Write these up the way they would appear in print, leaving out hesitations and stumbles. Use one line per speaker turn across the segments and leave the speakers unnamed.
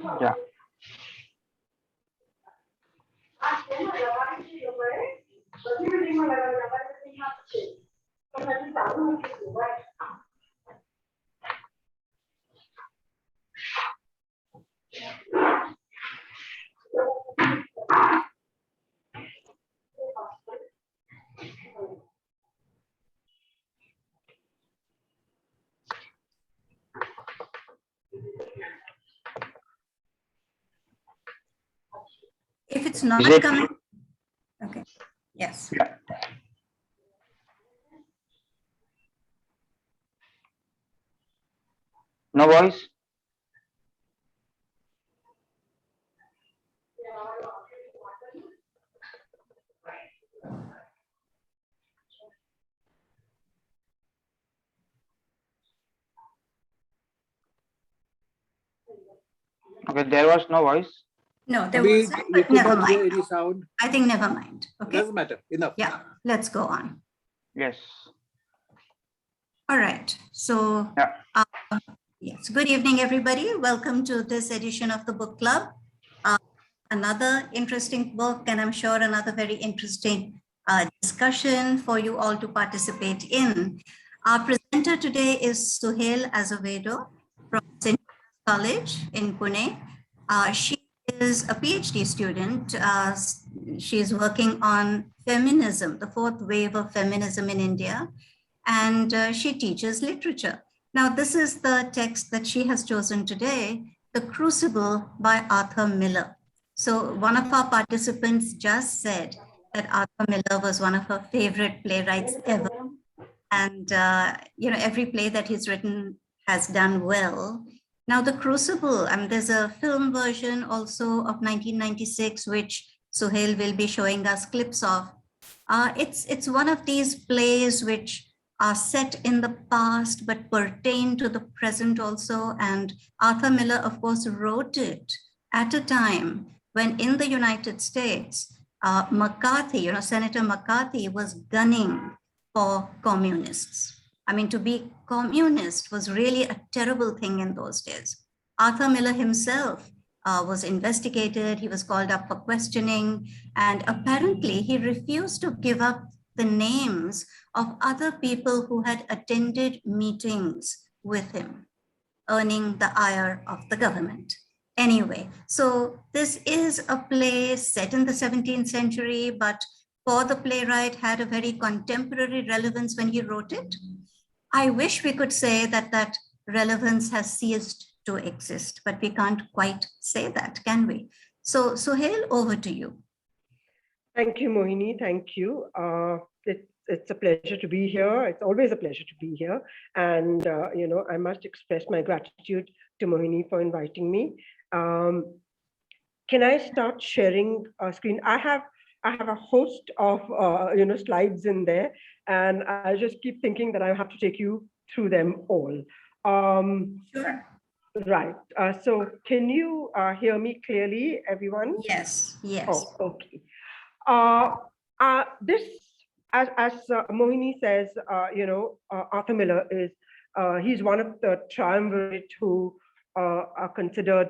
Yeah.
If it's not coming, okay, yes.
Yeah. No voice? Okay, there was no voice.
No, there wasn't,
We
but
could
never
not hear
mind.
any sound.
I think never mind. Okay.
Doesn't matter. Enough.
Yeah, let's go on.
Yes.
All right. So,
Yeah.
yes, good evening, everybody. Welcome to this edition of the book club. Another interesting book, and I'm sure another very interesting discussion for you all to participate in. Our presenter today is Suhaile Azavedo from St. College in Pune. She is a PhD student. She is working on feminism, the fourth wave of feminism in India, and she teaches literature. Now, this is the text that she has chosen today, The Crucible by Arthur Miller. So one of our participants just said that Arthur Miller was one of her favorite playwrights ever. And, every play that he's written has done well. Now, The Crucible, there's a film version also of 1996, which Suhaile will be showing us clips of. It's one of these plays which are set in the past but pertain to the present also. And Arthur Miller, of course, wrote it at a time when in the United States, McCarthy, Senator McCarthy was gunning for communists. To be communist was really a terrible thing in those days. Arthur Miller himself was investigated, he was called up for questioning, and apparently he refused to give up the names of other people who had attended meetings with him, earning the ire of the government. Anyway, so this is a play set in the 17th century, but for the playwright had a very contemporary relevance when he wrote it. I wish we could say that that relevance has ceased to exist, but we can't quite say that, can we? So Suhaile, over to you.
Thank you, Mohini. Thank you. It's a pleasure to be here. It's always a pleasure to be here. And, I must express my gratitude to Mohini for inviting me. Can I start sharing a screen? I have a host of slides in there, and I just keep thinking that I have to take you through them all.
Sure.
Right. So can you hear me clearly, everyone?
Yes. Yes.
Oh, okay. This, as Mohini says, Arthur Miller is he's one of the triumvirate who are considered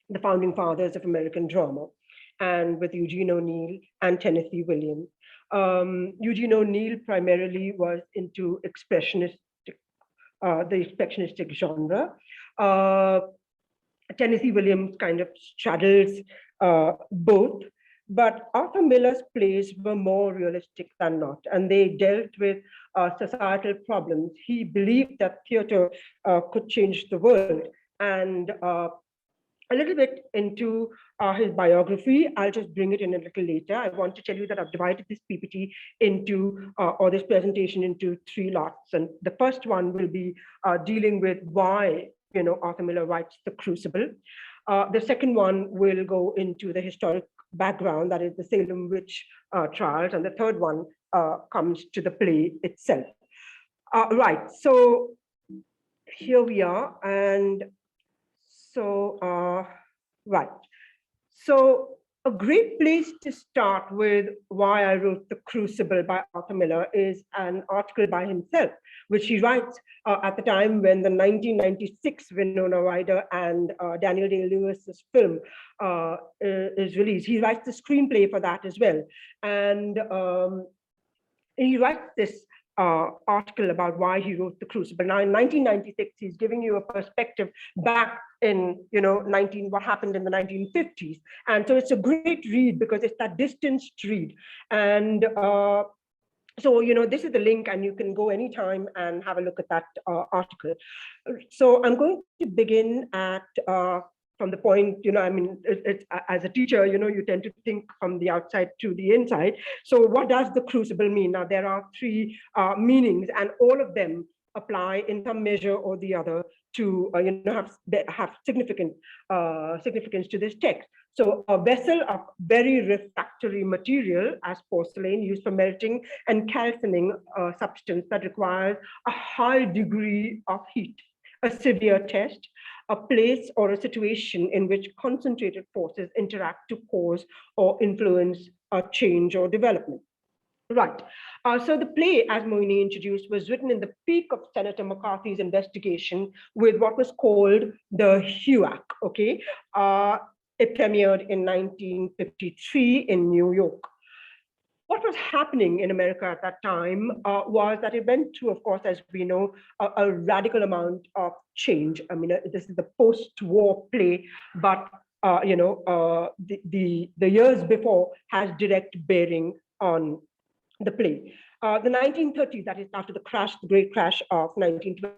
the founding fathers of American drama, and with Eugene O'Neill and Tennessee Williams. Eugene O'Neill primarily was into the expressionistic genre. Tennessee Williams kind of straddles both, but Arthur Miller's plays were more realistic than not, and they dealt with societal problems. He believed that theater could change the world, and a little bit into his biography. I'll just bring it in a little later. I want to tell you that I've divided this PPT into, or this presentation into 3 lots. And the first one will be dealing with why, Arthur Miller writes The Crucible. The second one will go into the historic background, that is the Salem Witch Trials. And the third one comes to the play itself. Right, so here we are. And so, right. So A great place to start with why I wrote The Crucible by Arthur Miller is an article by himself, which he writes at the time when the 1996 Winona Ryder and Daniel Day-Lewis's film is released. He writes the screenplay for that as well. And he writes this article about why he wrote The Crucible. Now, in 1996, he's giving you a perspective back in, what happened in the 1950s. And so it's a great read because it's that distanced read. And so, this is the link, and you can go anytime and have a look at that article. So I'm going to begin at from the point, it's, as a teacher, you tend to think from the outside to the inside. So what does the crucible mean? Now, there are three meanings, and all of them apply in some measure or the other to have significance to this text. So a vessel of very refractory material as porcelain used for melting and calcining a substance that requires a high degree of heat, a severe test, a place or a situation in which concentrated forces interact to cause or influence a change or development. Right. So the play, as Moini introduced, was written in the peak of Senator McCarthy's investigation with what was called the HUAC, okay? It premiered in 1953 in New York. What was happening in America at that time was that it went through, of course, as we know, a radical amount of change. I mean, this is the post-war play, but the years before has direct bearing on the play. The 1930s, that is after the crash, the great crash of 1920.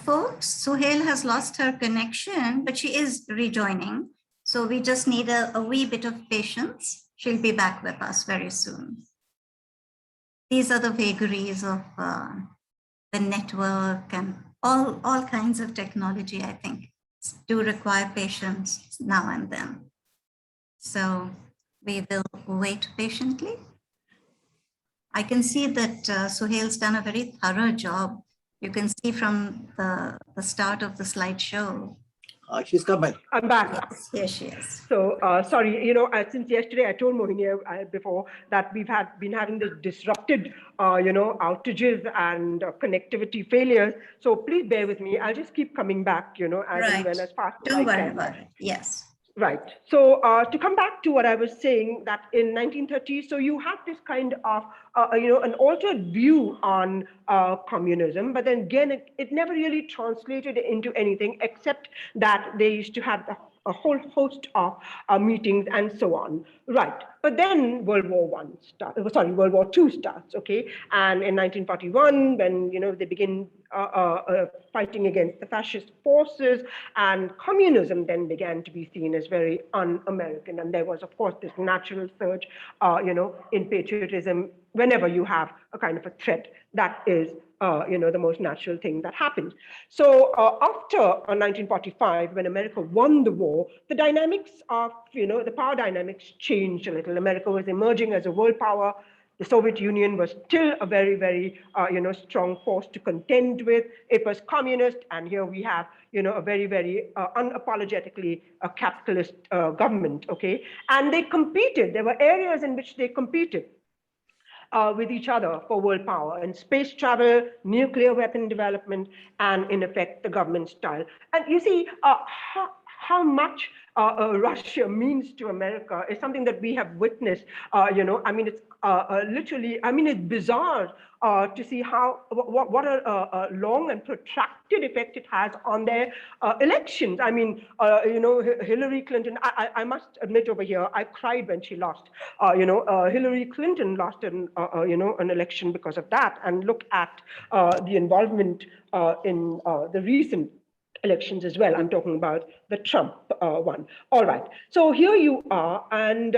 Folks, Suhaile has lost her connection, but she is rejoining. So we just need a wee bit of patience. She'll be back with us very soon. These are the vagaries of the network and all kinds of technology, I think, do require patience now and then. So we will wait patiently. I can see that Suhaile's done a very thorough job. You can see from the start of the slideshow.
She's coming.
I'm back.
Yes, here she is.
So sorry, since yesterday I told Mohini before that we've been having this disrupted, outages and connectivity failures. So please bear with me. I'll just keep coming back, as and when, as fast as I can.
Don't worry about it. Yes.
Right. So to come back to what I was saying, that in 1930, so you have this kind of, an altered view on communism, but then again, it never really translated into anything except that they used to have a whole host of meetings and so on. Right. But then World War II starts, okay? And in 1941, when, they begin fighting against the fascist forces, and communism then began to be seen as very un-American. And there was, of course, this natural surge, in patriotism whenever you have a kind of a threat that is the most natural thing that happens. So after 1945, when America won the war, the dynamics of, the power dynamics changed a little. America was emerging as a world power. The Soviet Union was still a very, very, strong force to contend with. It was communist, and here we have, a very, very unapologetically capitalist government, okay? And they competed. There were areas in which they competed. with each other for world power and space travel, nuclear weapon development, and in effect, the government style. And you see how much Russia means to America is something that we have witnessed. I mean, it's literally, I mean, it's bizarre to see how what a long and protracted effect it has on their elections. I mean, Hillary Clinton. I must admit over here, I cried when she lost. Hillary Clinton lost an election because of that. And look at the involvement in the recent elections as well. I'm talking about the Trump one. All right. So here you are, and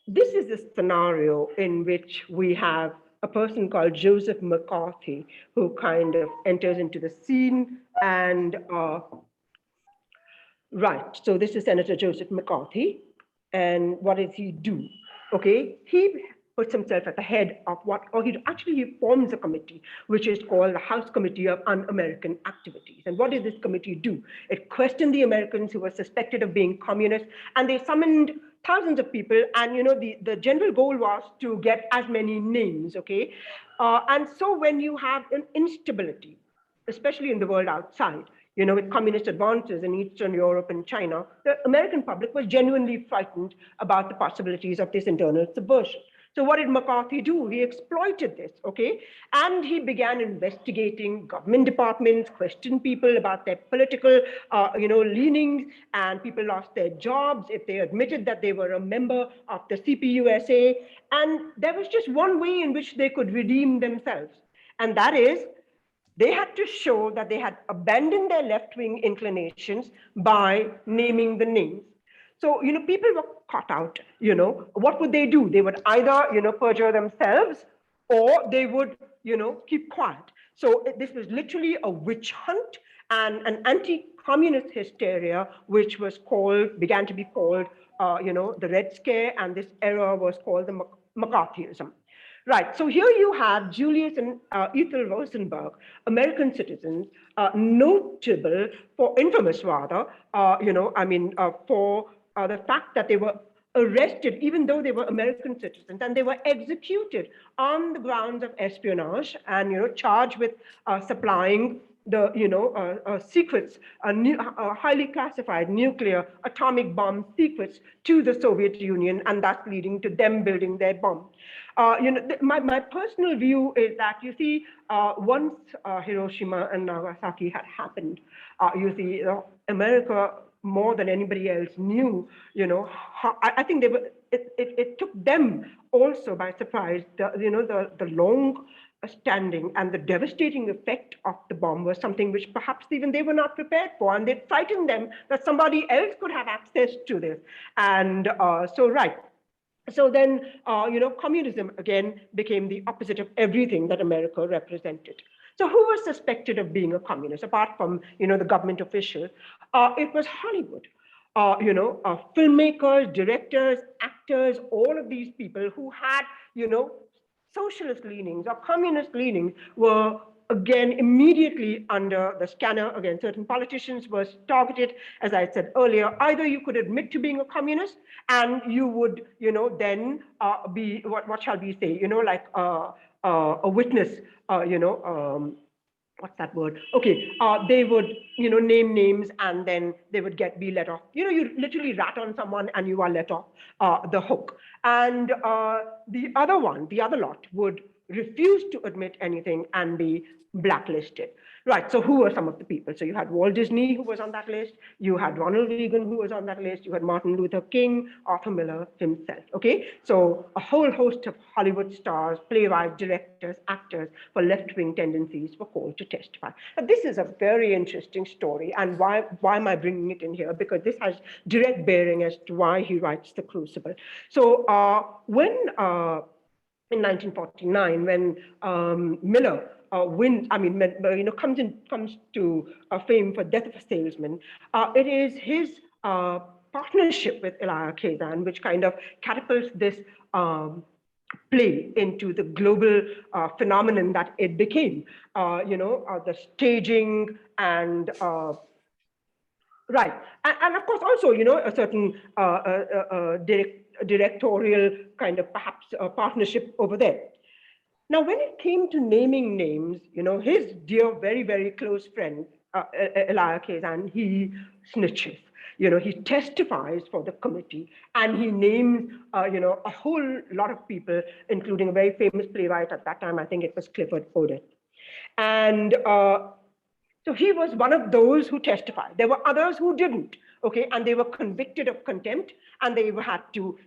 this is a scenario in which we have a person called Joseph McCarthy who kind of enters into the scene. And right, so this is Senator Joseph McCarthy. And what does he do? Okay, he puts himself at the head of he forms a committee, which is called the House Committee of Un-American Activities. And what did this committee do? It questioned the Americans who were suspected of being communists, and they summoned thousands of people, and the general goal was to get as many names, okay? And so when you have an instability, especially in the world outside, with communist advances in Eastern Europe and China, the American public was genuinely frightened about the possibilities of this internal subversion. So what did McCarthy do? He exploited this, okay? And he began investigating government departments, questioned people about their political, leanings, and people lost their jobs if they admitted that they were a member of the CPUSA. And there was just one way in which they could redeem themselves, and that is they had to show that they had abandoned their left-wing inclinations by naming the names. So, people were caught out, what would they do? They would either, perjure themselves, or they would, keep quiet. So this was literally a witch hunt and an anti-communist hysteria, which began to be called, the Red Scare, and this era was called the McCarthyism. Right, so here you have Julius and Ethel Rosenberg, American citizens, notable for, infamous rather, for the fact that they were arrested, even though they were American citizens, and they were executed on the grounds of espionage and, charged with supplying the, secrets, highly classified nuclear atomic bomb secrets to the Soviet Union, and thus leading to them building their bomb. My personal view is that, once Hiroshima and Nagasaki had happened, America, more than anybody else, knew, I think they were. It took them also by surprise. The long standing and the devastating effect of the bomb was something which perhaps even they were not prepared for, and it frightened them that somebody else could have access to this. And so then, communism again became the opposite of everything that America represented. So who was suspected of being a communist, apart from, the government official? It was Hollywood. Filmmakers, directors, actors, all of these people who had, socialist leanings or communist leanings were again immediately under the scanner. Again, certain politicians were targeted. As I said earlier, either you could admit to being a communist and you would, then be, what shall we say, like a witness, what's that word? Okay, they would, name names, and then they would be let off. You literally rat on someone and you are let off the hook. And the other lot would refuse to admit anything and be blacklisted. Right, so who were some of the people? So you had Walt Disney, who was on that list. You had Ronald Reagan, who was on that list. You had Martin Luther King, Arthur Miller himself, okay? So a whole host of Hollywood stars, playwrights, directors, actors for left-wing tendencies were called to testify. Now, this is a very interesting story, and why am I bringing it in here? Because this has direct bearing as to why he writes The Crucible. So when in 1949, when Miller comes to fame for Death of a Salesman, it is his partnership with Elia Kazan which kind of catapults this play into the global phenomenon that it became. The staging and right, and of course also a certain directorial kind of perhaps partnership over there. Now, when it came to naming names, his dear, very, very close friend, Elia Kazan, he snitches. He testifies for the committee, and he names, a whole lot of people, including a very famous playwright at that time. I think it was Clifford Odets. And so he was one of those who testified. There were others who didn't, okay? And they were convicted of contempt, and they had to,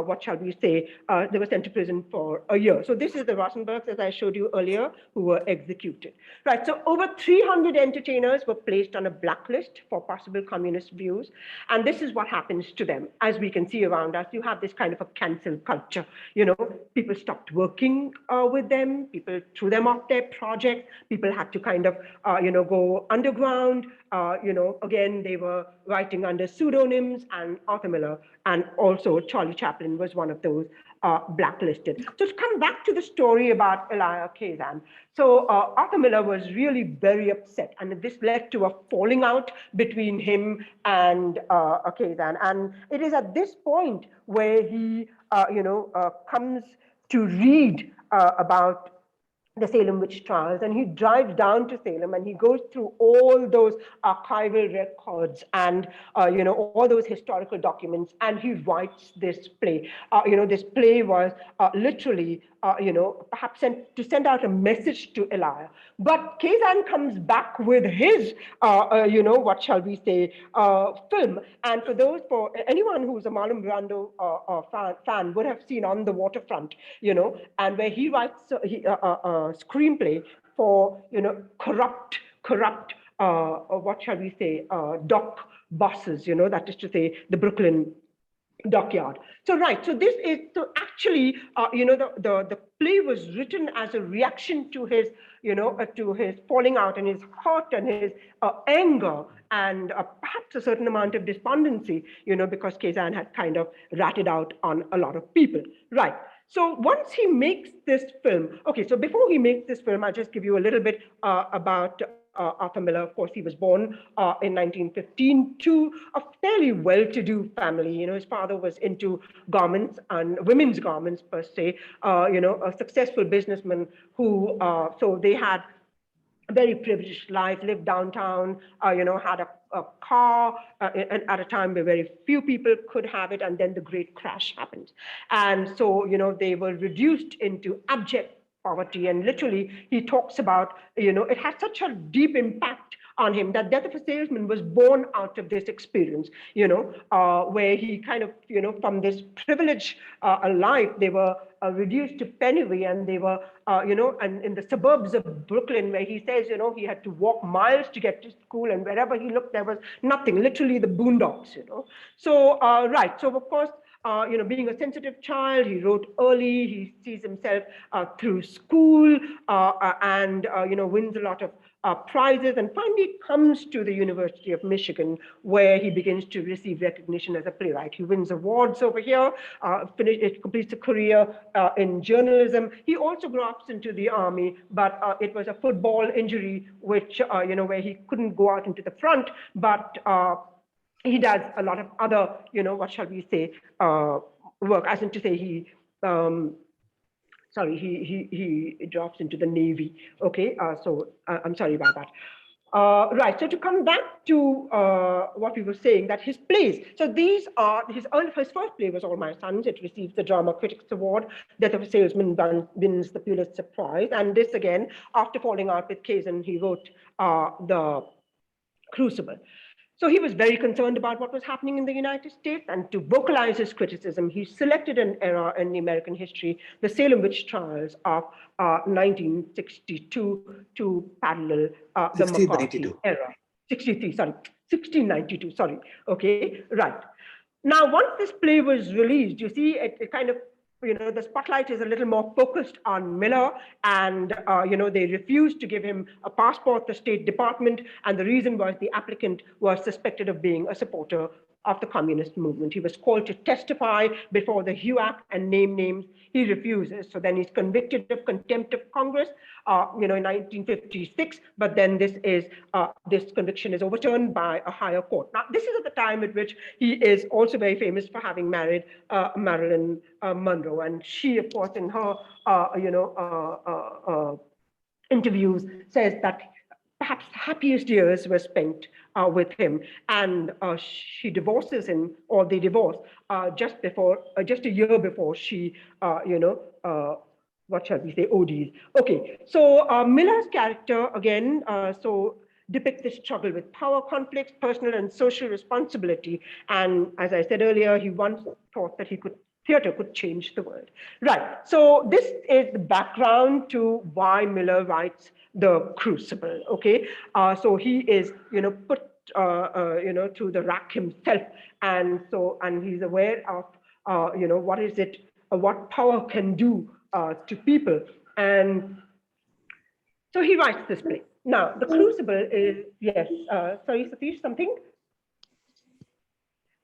what shall we say, they were sent to prison for a year. So this is the Rosenbergs, as I showed you earlier, who were executed. Right, so over 300 entertainers were placed on a blacklist for possible communist views. And this is what happens to them. As we can see around us, you have this kind of a cancel culture. People stopped working with them, people threw them off their projects, people had to kind of, go underground. Again, they were writing under pseudonyms, and Arthur Miller and also Charlie Chaplin was one of those blacklisted. So to come back to the story about Elia Kazan, so Arthur Miller was really very upset, and this led to a falling out between him and Kazan. And it is at this point where he, comes to read about the Salem Witch Trials, and he drives down to Salem and he goes through all those archival records and all those historical documents, and he writes this play. This play was literally perhaps send out a message to Elia. But Kazan comes back with his what shall we say, film. And for anyone who's a Marlon Brando fan would have seen On the Waterfront, and where he writes screenplay for corrupt what shall we say, dock bosses, that is to say the Brooklyn dockyard. So this is actually the play was written as a reaction to his to his falling out and his hurt and his anger and perhaps a certain amount of despondency, because Kazan had kind of ratted out on a lot of people. Right. So once he makes this film, okay, so before he makes this film, I'll just give you a little bit about Arthur Miller. Of course, he was born in 1915 to a fairly well-to-do family. His father was into garments and women's garments per se, a successful businessman who, so they had a very privileged life, lived downtown, had a car at a time where very few people could have it, and then the great crash happened. And so, they were reduced into abject poverty, and literally he talks about, it had such a deep impact on him that Death of a Salesman was born out of this experience, where he kind of, from this privileged life, they were reduced to penury, and they were, and in the suburbs of Brooklyn, where he says, he had to walk miles to get to school, and wherever he looked, there was nothing, literally the boondocks, So, so of course, being a sensitive child, he wrote early, he sees himself through school, and, wins a lot of prizes, and finally comes to the University of Michigan, where he begins to receive recognition as a playwright. He wins awards over here, completes a career in journalism. He also grafts into the army, but it was a football injury, which, where he couldn't go out into the front, but he does a lot of other, what shall we say, work, as in to say he, he drops into the Navy, okay? So I'm sorry about that. So to come back to what we were saying, that his plays, so these are, his first play was All My Sons. It receives the Drama Critics Award. Death of a Salesman wins the Pulitzer Prize. And this again, after falling out with Kazan, he wrote the Crucible. So he was very concerned about what was happening in the United States, and to vocalize his criticism, he selected an era in the American history, the Salem Witch Trials of 1962 to parallel the McCarthy era. 1692, sorry. Okay, right. Now, once this play was released, you see, it kind of, the spotlight is a little more focused on Miller, and, they refused to give him a passport, the State Department, and the reason was the applicant was suspected of being a supporter of the communist movement. He was called to testify before the HUAC and name names. He refuses. So then he's convicted of contempt of Congress, in 1956. But then this conviction is overturned by a higher court. Now, this is at the time at which he is also very famous for having married Marilyn Monroe, and she, of course, in her interviews, says that perhaps the happiest years were spent with him, and she divorces him, or they divorce just a year before she, what shall we say, ODs. Okay, so Miller's character again, depicts the struggle with power conflicts, personal and social responsibility, and as I said earlier, he once thought that theater could change the world. Right, so this is the background to why Miller writes The Crucible, okay? So he is, put, to the rack himself, and he's aware of, what power can do to people, and so he writes this play. Now, The Crucible is, yes, sorry, Satish, something?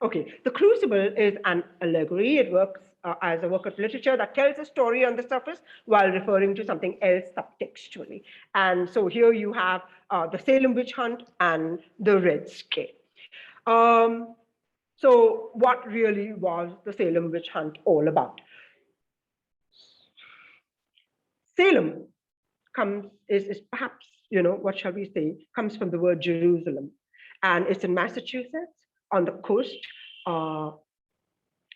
Okay, The Crucible is an allegory. It works as a work of literature that tells a story on the surface while referring to something else subtextually. And so here you have the Salem Witch Hunt and the Red Scare. So what really was the Salem Witch Hunt all about? Salem is perhaps, what shall we say, comes from the word Jerusalem. And it's in Massachusetts, on the coast.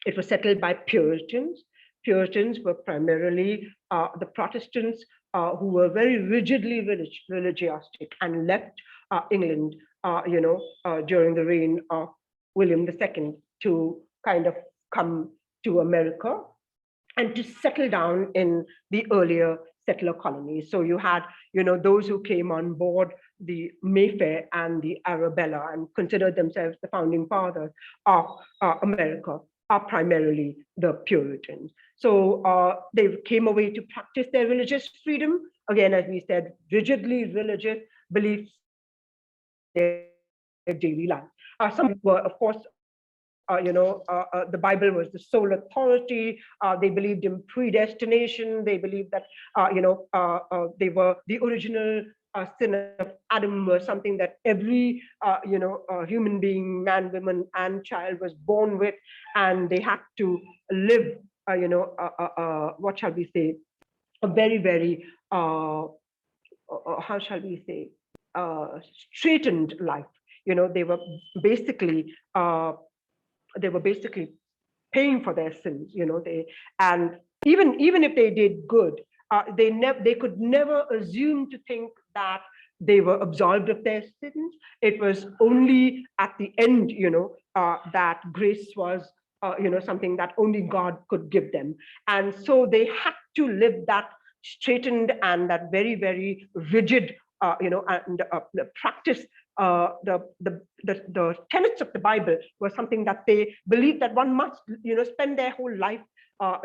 It was settled by Puritans. Puritans were primarily the Protestants who were very rigidly religiostic and left England, during the reign of William II to kind of come to America and to settle down in the earlier settler colonies. So you had, those who came on board the Mayfair and the Arabella and considered themselves the founding fathers of America are primarily the Puritans. So they came away to practice their religious freedom. Again, as we said, rigidly religious beliefs in their daily life. Some were, of course, the Bible was the sole authority. They believed in predestination. They believed that, they were the original sin of Adam was something that every, human being, man, woman, and child was born with, and they had to live, what shall we say, a very, very, how shall we say, straightened life. They were basically paying for their sins, and even if they did good, they could never assume to think that they were absolved of their sins. It was only at the end, that grace was, something that only God could give them, and so they had to live that straightened and that very, very rigid, and practice. The tenets of the Bible was something that they believed that one must, spend their whole life,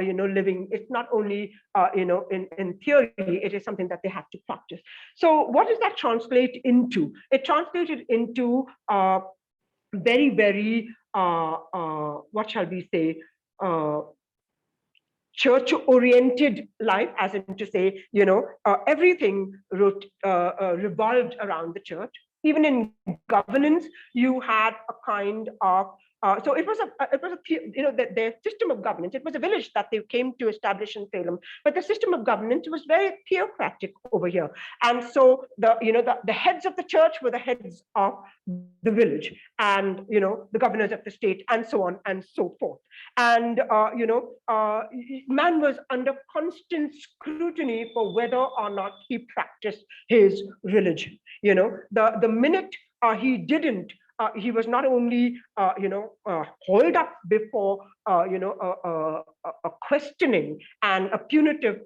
living. It's not only, in theory, it is something that they have to practice. So what does that translate into? It translated into very, very, what shall we say, church-oriented life, as in to say, everything revolved around the church. Even in governance, you had a kind of, so it was their system of governance. It was a village that they came to establish in Salem, but the system of governance was very theocratic over here. And so the heads of the church were the heads of the village, and the governors of the state, and so on and so forth. And man was under constant scrutiny for whether or not he practiced his religion. The minute he didn't, he was not only hauled up before a questioning and a punitive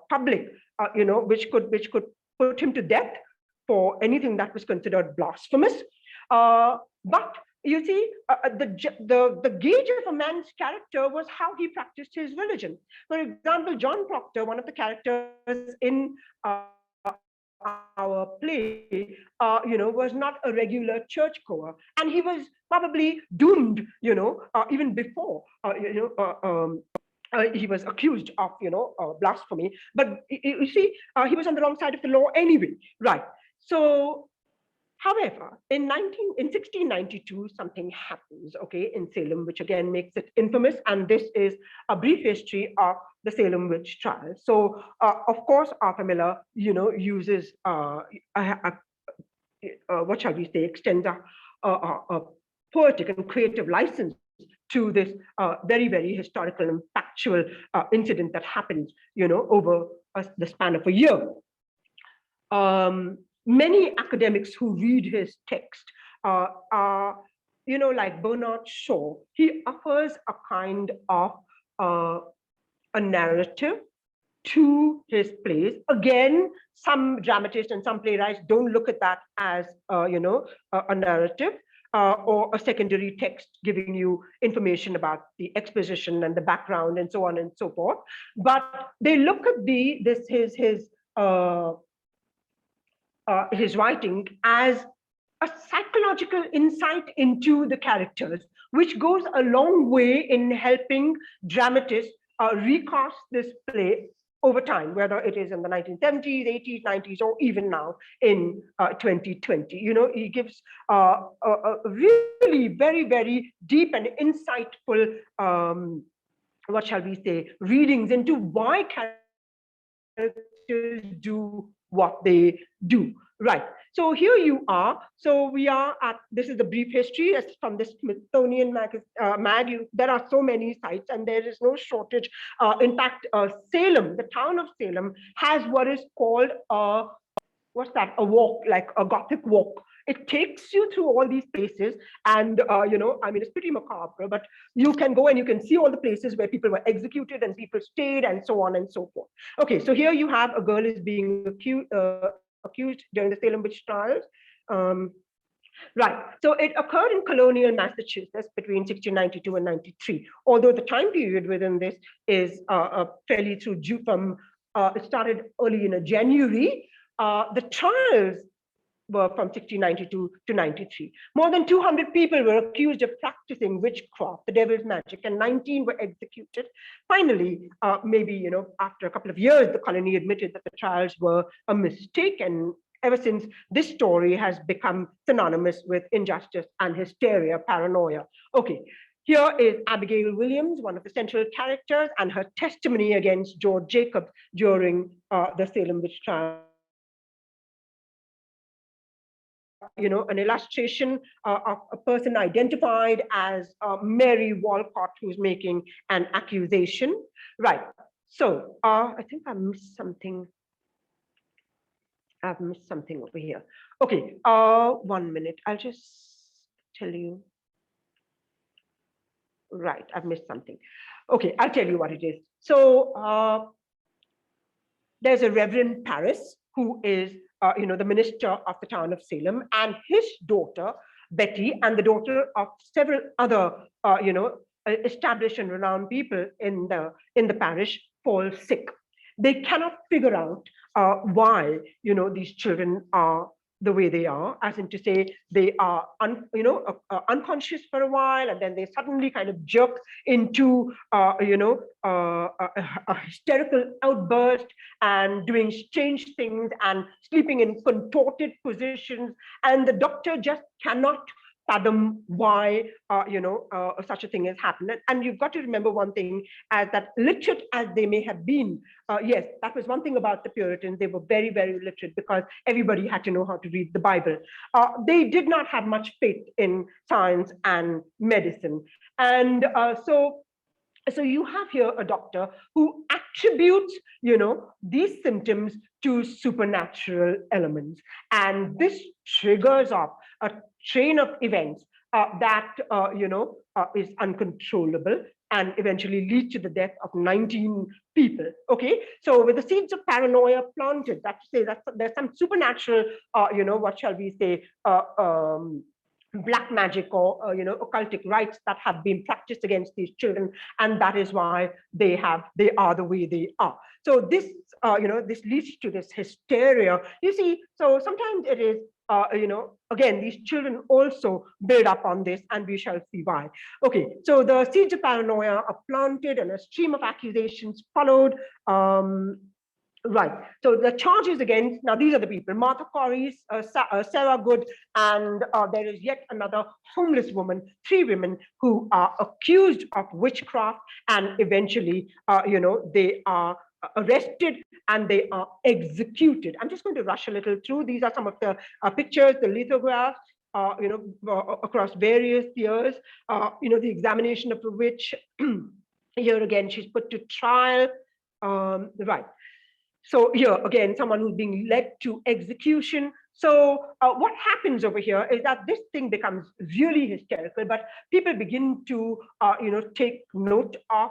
public, which could put him to death for anything that was considered blasphemous. But you see, the gauge of a man's character was how he practiced his religion. For example, John Proctor, one of the characters in our play, was not a regular churchgoer, and he was probably doomed, even before, he was accused of, blasphemy. But you see, he was on the wrong side of the law anyway, right? So, however, in 1692, something happens, okay, in Salem, which again makes it infamous. And this is a brief history of the Salem Witch Trials. So, of course, Arthur Miller, uses what shall we say, extends a poetic and creative license to this very, very historical and factual incident that happens, over the span of a year. Many academics who read his text are, like Bernard Shaw, he offers a kind of a narrative to his plays. Again, some dramatists and some playwrights don't look at that as, a narrative or a secondary text giving you information about the exposition and the background and so on and so forth. But they look at his writing as a psychological insight into the characters, which goes a long way in helping dramatists recast this play over time, whether it is in the 1970s, 80s, 90s, or even now in 2020. He gives a really very, very deep and insightful, what shall we say, readings into why characters do what they do. Right. So here you are. So we are at, this is the brief history. It's from the Smithsonian mag. There are so many sites and there is no shortage. In fact, Salem, the town of Salem, has what is called a walk, like a Gothic walk. It takes you through all these places and, it's pretty macabre, but you can go and you can see all the places where people were executed and people stayed and so on and so forth. Okay, so here you have a girl is being accused during the Salem Witch Trials. Right, so it occurred in colonial Massachusetts between 1692 and 93, although the time period within this is fairly through it started early in January. The trials were from 1692 to 93. More than 200 people were accused of practicing witchcraft, the devil's magic, and 19 were executed. Finally, maybe, after a couple of years, the colony admitted that the trials were a mistake, and ever since, this story has become synonymous with injustice and hysteria, paranoia. Okay, here is Abigail Williams, one of the central characters, and her testimony against George Jacobs during the Salem Witch Trial. An illustration of a person identified as Mary Walcott, who's making an accusation. Right. So I think I missed something. I've missed something over here. Okay. 1 minute. I'll just tell you. Right. I've missed something. Okay. I'll tell you what it is. So there's a Reverend Paris who is the minister of the town of Salem, and his daughter, Betty, and the daughter of several other, established and renowned people in the parish fall sick. They cannot figure out why, these children are the way they are, as in to say they are unconscious for a while, and then they suddenly kind of jerk into a hysterical outburst and doing strange things and sleeping in contorted positions, and the doctor just cannot fathom why such a thing has happened. And you've got to remember one thing, as that literate as they may have been, yes, that was one thing about the Puritans. They were very, very literate because everybody had to know how to read the Bible. They did not have much faith in science and medicine. And so you have here a doctor who attributes, these symptoms to supernatural elements. And this triggers off a chain of events that, is uncontrollable and eventually leads to the death of 19 people. Okay, so with the seeds of paranoia planted, that's to say that there's some supernatural, what shall we say, black magic or occultic rites that have been practiced against these children, and that is why they are the way they are. So this this leads to this hysteria. You see, so sometimes it is again, these children also build up on this, and we shall see why. Okay, so the seeds of paranoia are planted and a stream of accusations followed. Right. So the charges against, now these are the people, Martha Corey, Sarah Good, and there is yet another homeless woman, 3 women who are accused of witchcraft, and eventually, they are arrested and they are executed. I'm just going to rush a little through. These are some of the pictures, the lithographs, across various years, the examination of a witch. Here again, she's put to trial. Right. So here again, someone who's being led to execution. So what happens over here is that this thing becomes really hysterical, but people begin to, take note of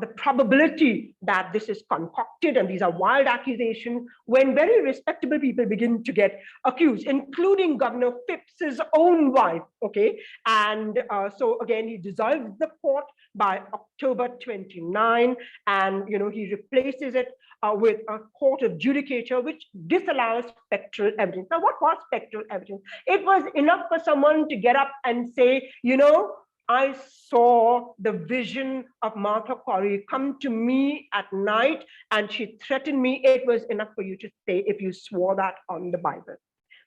the probability that this is concocted and these are wild accusations when very respectable people begin to get accused, including Governor Phipps's own wife, okay? And so again, he dissolves the court by October 29, and, he replaces it with a court of judicature, which disallows spectral evidence. Now, what was spectral evidence? It was enough for someone to get up and say, I saw the vision of Martha Corey come to me at night and she threatened me. It was enough for you to say if you swore that on the Bible.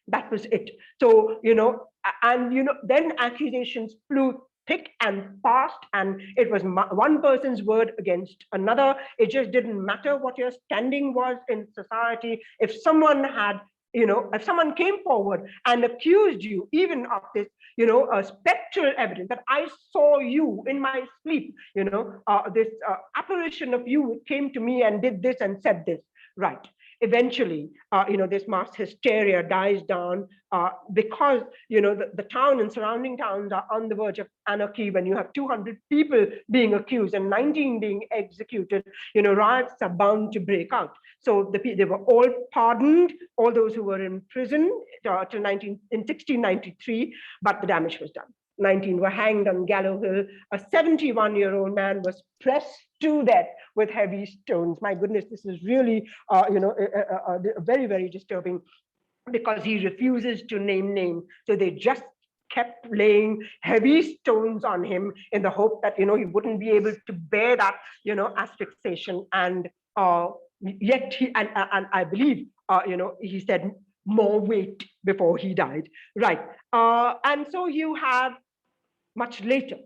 That was it. So, then accusations flew thick and fast, and it was one person's word against another. It just didn't matter what your standing was in society. If someone had, if someone came forward and accused you even of this, spectral evidence that I saw you in my sleep, this apparition of you came to me and did this and said this, right? Eventually, this mass hysteria dies down because, the town and surrounding towns are on the verge of anarchy. When you have 200 people being accused and 19 being executed, riots are bound to break out. So they were all pardoned, all those who were in prison in 1693, but the damage was done. 19 were hanged on Gallows Hill. A 71-year-old man was pressed to death with heavy stones. My goodness, this is really, very, very disturbing, because he refuses to name names. So they just kept laying heavy stones on him in the hope that, he wouldn't be able to bear that, asphyxiation. And yet he, and I believe, he said more weight before he died. Right. And so you have, much later,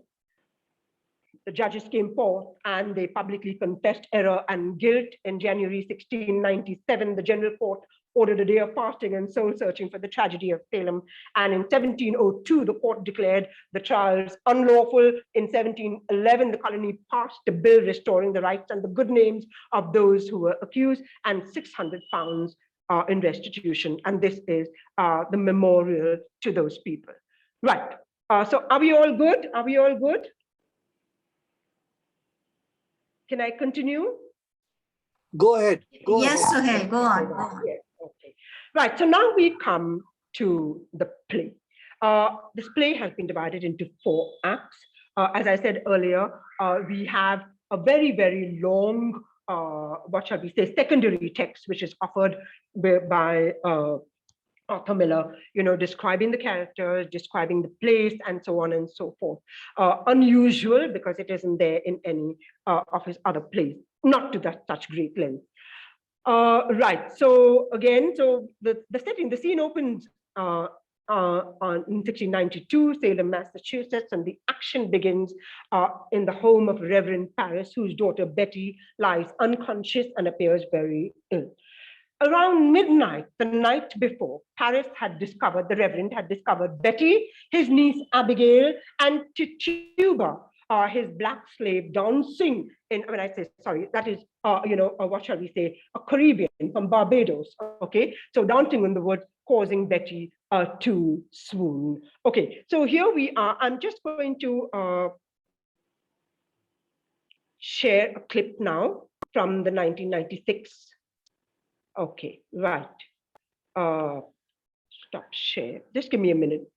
the judges came forth and they publicly confessed error and guilt. In January 1697, the General Court ordered a day of fasting and soul searching for the tragedy of Salem. And in 1702, the court declared the trials unlawful. In 1711, the colony passed a bill restoring the rights and the good names of those who were accused, and £600 in restitution. And this is the memorial to those people. Right. So are we all good? Are we all good? Can I continue?
Go ahead. Go
Yes,
ahead.
Suhaile, go on, go on.
Yes, okay. Right, so now we come to the play. This play has been divided into 4 acts. As I said earlier, we have a very, very long, what shall we say, secondary text, which is offered by Arthur Miller, describing the characters, describing the place, and so on and so forth. Unusual, because it isn't there in any of his other plays, not to such great length. Right, so again, so the setting, the scene opens in 1692, Salem, Massachusetts, and the action begins in the home of Reverend Paris, whose daughter Betty lies unconscious and appears very ill. Around midnight, the night before, Paris had discovered, the Reverend had discovered Betty, his niece Abigail, and Tituba, his black slave, dancing in, when I say, sorry, that is, what shall we say, a Caribbean from Barbados, okay? So dancing in the woods, causing Betty to swoon. Okay, so here we are. I'm just going to share a clip now from the 1996. Okay, right. Stop share. Just give me a minute.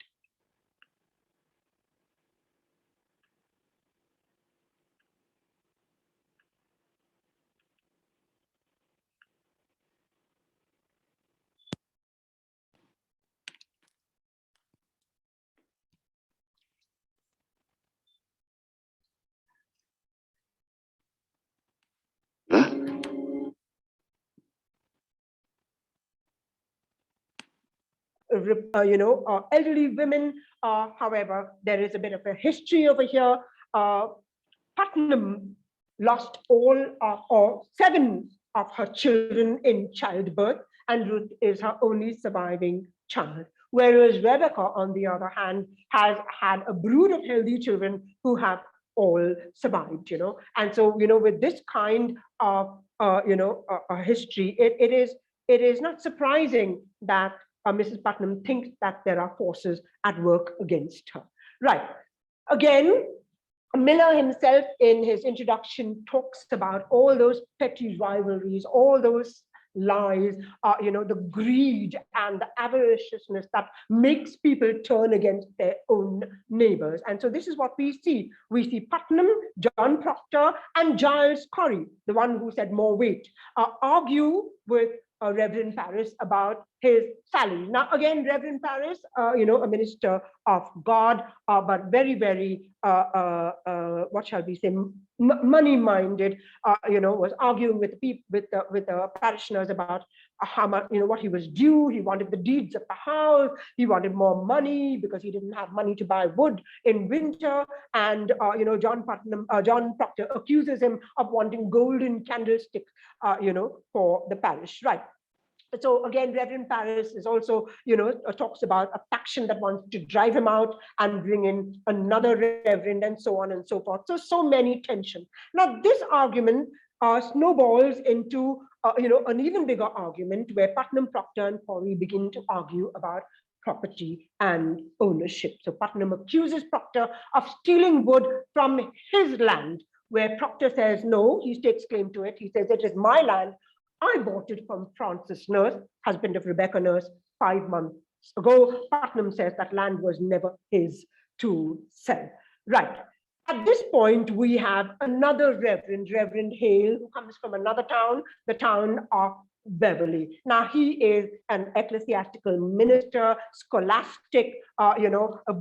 elderly women. However, there is a bit of a history over here. Putnam lost all or 7 of her children in childbirth, and Ruth is her only surviving child. Whereas Rebecca, on the other hand, has had a brood of healthy children who have all survived, And so, with this kind of, history, it is not surprising that Mrs. Putnam thinks that there are forces at work against her. Right. Again, Miller himself, in his introduction, talks about all those petty rivalries, all those lies, the greed and the avariciousness that makes people turn against their own neighbors. And so this is what we see. We see Putnam, John Proctor, and Giles Corey, the one who said more weight, argue with Reverend Paris about his salary. Now, again, Reverend Paris, a minister of God, but very, very, what shall we say, money-minded, was arguing with the parishioners about how much, what he was due. He wanted the deeds of the house. He wanted more money because he didn't have money to buy wood in winter. And John Proctor accuses him of wanting golden candlesticks, for the parish, right? So again, Reverend Paris is also, talks about a faction that wants to drive him out and bring in another reverend, and so on and so forth. So many tensions. Now, this argument snowballs into, an even bigger argument where Putnam, Proctor, and Corey begin to argue about property and ownership. So Putnam accuses Proctor of stealing wood from his land, where Proctor says, no, he stakes claim to it. He says, it is my land. I bought it from Francis Nurse, husband of Rebecca Nurse, 5 months ago. Putnam says that land was never his to sell. Right. At this point, we have another reverend, Reverend Hale, who comes from another town, the town of Beverly. Now, he is an ecclesiastical minister, scholastic,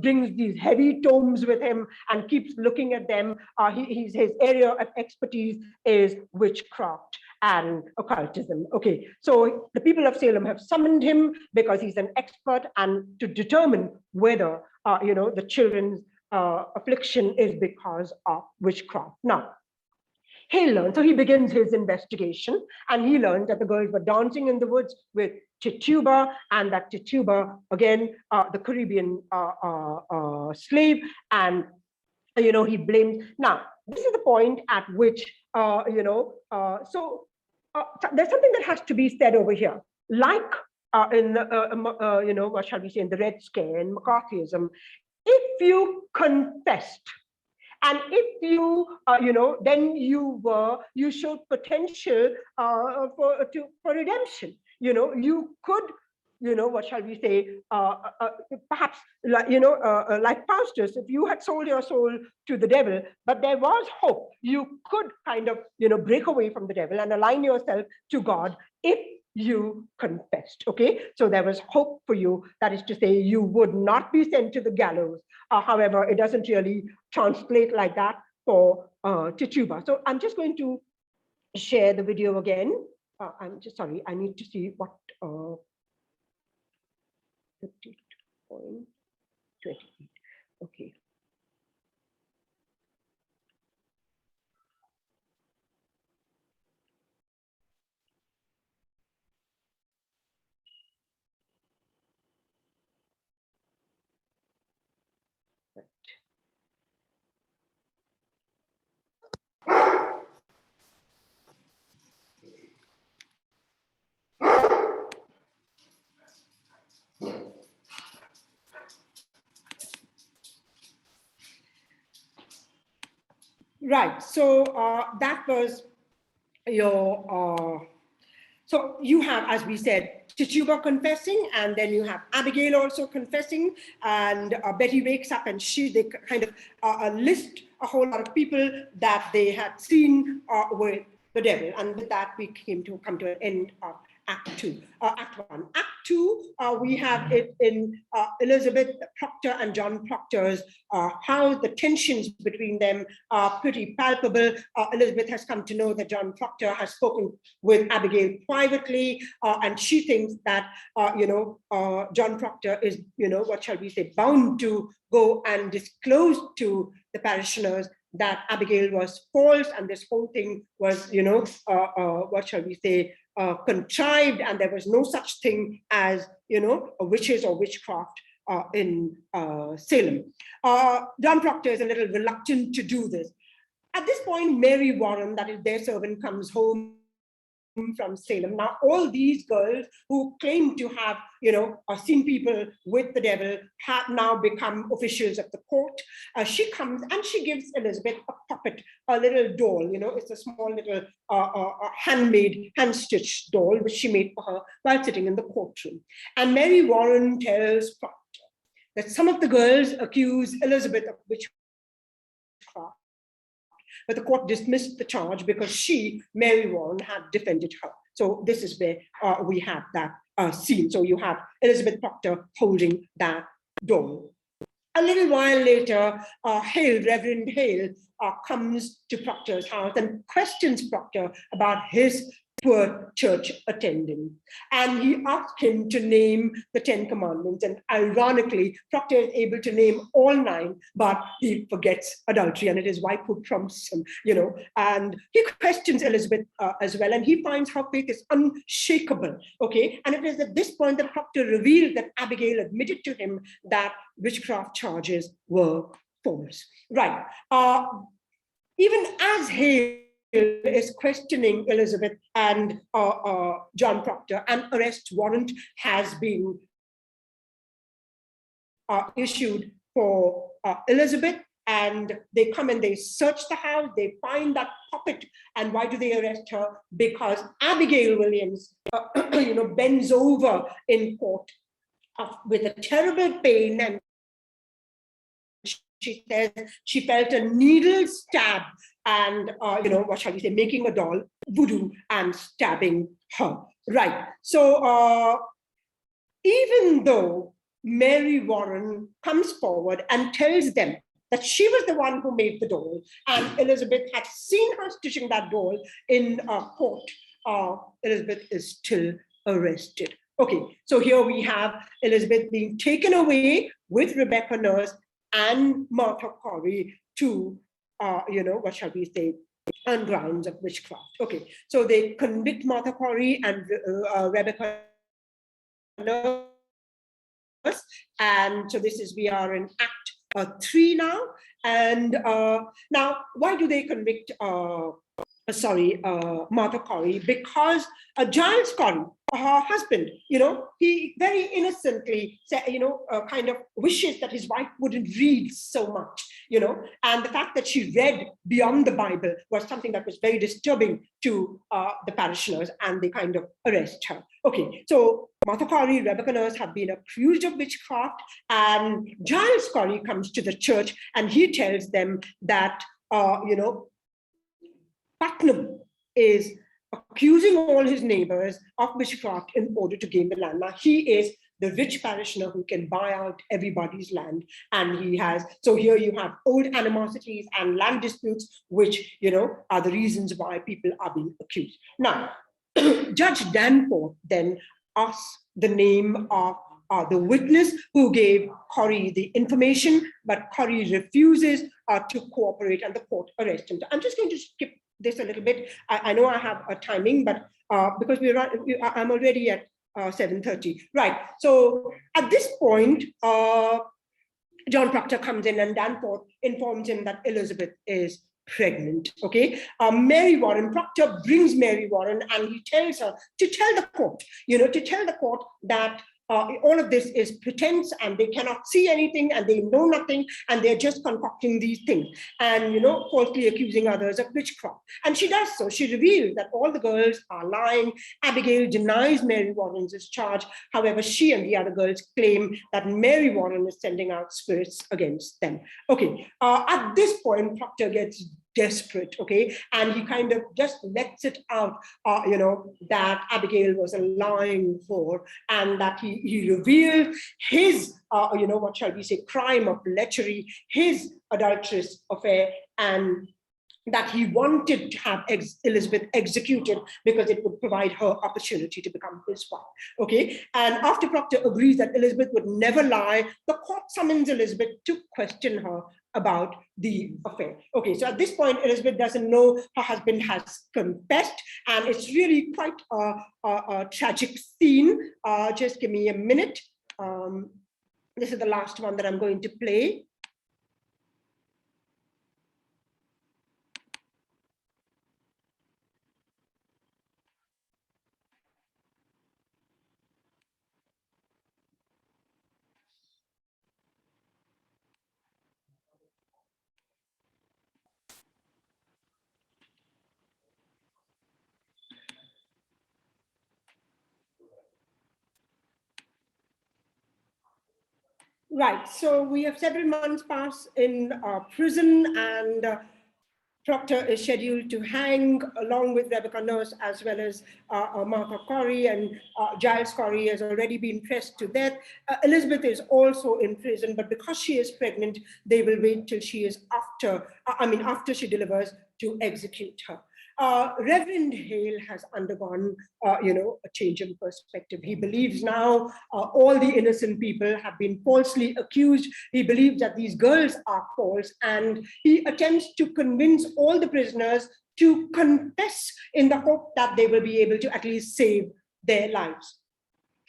brings these heavy tomes with him and keeps looking at them. His area of expertise is witchcraft and occultism. Okay, so the people of Salem have summoned him because he's an expert and to determine whether, the children's affliction is because of witchcraft. Now, so he begins his investigation, and he learned that the girls were dancing in the woods with Tituba, and that Tituba, again, the Caribbean slave, and he blames. Now, this is the point at which, there's something that has to be said over here. Like in, what shall we say, in the Red Scare, in McCarthyism, if you confessed, and if you, then you showed potential for redemption. You could, what shall we say, perhaps, like Faustus, if you had sold your soul to the devil, but there was hope, you could kind of, break away from the devil and align yourself to God if you confessed. Okay, so there was hope for you. That is to say, you would not be sent to the gallows. However, it doesn't really translate like that for Tituba. So I'm just going to share the video again. I'm just sorry, I need to see what 50.28. Okay. Right, so that was your, so you have, as we said, Tituba confessing, and then you have Abigail also confessing, and Betty wakes up and they kind of list a whole lot of people that they had seen with the devil. And with that, we come to an end of Act 2, Act 1. Act 2, we have it in Elizabeth Proctor and John Proctor's, how the tensions between them are pretty palpable. Elizabeth has come to know that John Proctor has spoken with Abigail privately, and she thinks that, John Proctor is, what shall we say, bound to go and disclose to the parishioners that Abigail was false, and this whole thing was, what shall we say, contrived, and there was no such thing as, witches or witchcraft in Salem. John Proctor is a little reluctant to do this. At this point, Mary Warren, that is their servant, comes home from Salem. Now, all these girls who claim to have, seen people with the devil have now become officials of the court. She comes and she gives Elizabeth a puppet, a little doll. It's a small little handmade, hand-stitched doll, which she made for her while sitting in the courtroom. And Mary Warren tells Proctor that some of the girls accuse Elizabeth of witchcraft, but the court dismissed the charge because she, Mary Warren, had defended her. So this is where we have that scene. So you have Elizabeth Proctor holding that doll. A little while later, Reverend Hale comes to Proctor's house and questions Proctor about his poor church attending. And he asked him to name the 10 commandments. And ironically, Proctor is able to name all 9, but he forgets adultery, and it is wife who prompts him, And he questions Elizabeth as well, and he finds her faith is unshakable, okay? And it is at this point that Proctor revealed that Abigail admitted to him that witchcraft charges were false. Right. Even as Hale is questioning Elizabeth and John Proctor, an arrest warrant has been issued for Elizabeth, and they come and they search the house, they find that puppet. And why do they arrest her? Because Abigail Williams, bends over in court with a terrible pain, and she says she felt a needle stab, and what shall we say, making a doll, voodoo, and stabbing her. Right. So even though Mary Warren comes forward and tells them that she was the one who made the doll, and Elizabeth had seen her stitching that doll in court, Elizabeth is still arrested. Okay, so here we have Elizabeth being taken away with Rebecca Nurse and Martha Corey to, what shall we say, on grounds of witchcraft. Okay, so they convict Martha Corey and Rebecca Nurse. And so we are in Act 3 now. And now, why do they convict Martha Corey? Because Giles Corey, her husband, he very innocently said, kind of wishes that his wife wouldn't read so much, and the fact that she read beyond the Bible was something that was very disturbing to the parishioners, and they kind of arrest her. Okay, so Martha Corey, Rebecca Nurse have been accused of witchcraft, and Giles Corey comes to the church and he tells them that, Putnam is accusing all his neighbors of witchcraft in order to gain the land. Now, he is the rich parishioner who can buy out everybody's land. And he has, so here you have old animosities and land disputes, which, are the reasons why people are being accused. Now, Judge Danforth then asks the name of the witness who gave Corey the information, but Corey refuses to cooperate, and the court arrests him. I'm just going to skip this a little bit. I know I have a timing, but because I'm already at 7:30. Right. So at this point, John Proctor comes in, and Danforth informs him that Elizabeth is pregnant. Okay. Mary Warren, Proctor brings Mary Warren, and he tells her to tell the court, that all of this is pretense, and they cannot see anything, and they know nothing, and they're just concocting these things, and falsely accusing others of witchcraft. And she does so. She reveals that all the girls are lying. Abigail denies Mary Warren's charge. However, she and the other girls claim that Mary Warren is sending out spirits against them. Okay, at this point, Proctor gets desperate, okay? And he kind of just lets it out, that Abigail was a lying whore, and that he revealed his, what shall we say, crime of lechery, his adulterous affair, and that he wanted to have Elizabeth executed because it would provide her opportunity to become his wife, okay? And after Proctor agrees that Elizabeth would never lie, the court summons Elizabeth to question her about the affair. Okay, so at this point, Elizabeth doesn't know her husband has confessed, and it's really quite a tragic scene. Just give me a minute. This is the last one that I'm going to play. Right, so we have several months pass in prison, and Proctor is scheduled to hang along with Rebecca Nurse, as well as Martha Corey, and Giles Corey has already been pressed to death. Elizabeth is also in prison, but because she is pregnant, they will wait till she is after she delivers to execute her. Reverend Hale has undergone, a change in perspective. He believes now all the innocent people have been falsely accused. He believes that these girls are false, and he attempts to convince all the prisoners to confess in the hope that they will be able to at least save their lives.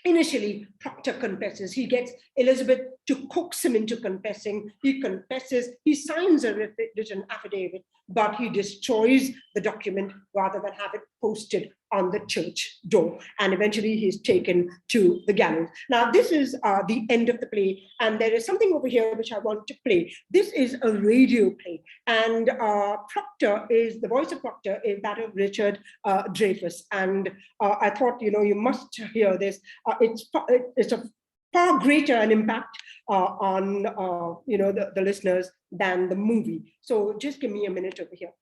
Initially, Proctor confesses. He gets Elizabeth to coax him into confessing. He confesses. He signs a written affidavit, but he destroys the document rather than have it posted on the church door. And eventually, he's taken to the gallows. Now, this is the end of the play, and there is something over here which I want to play. This is a radio play, and the voice of Proctor is that of Richard Dreyfuss. And I thought, you must hear this. It's a far greater an impact on the listeners than the movie. So just give me a minute over here.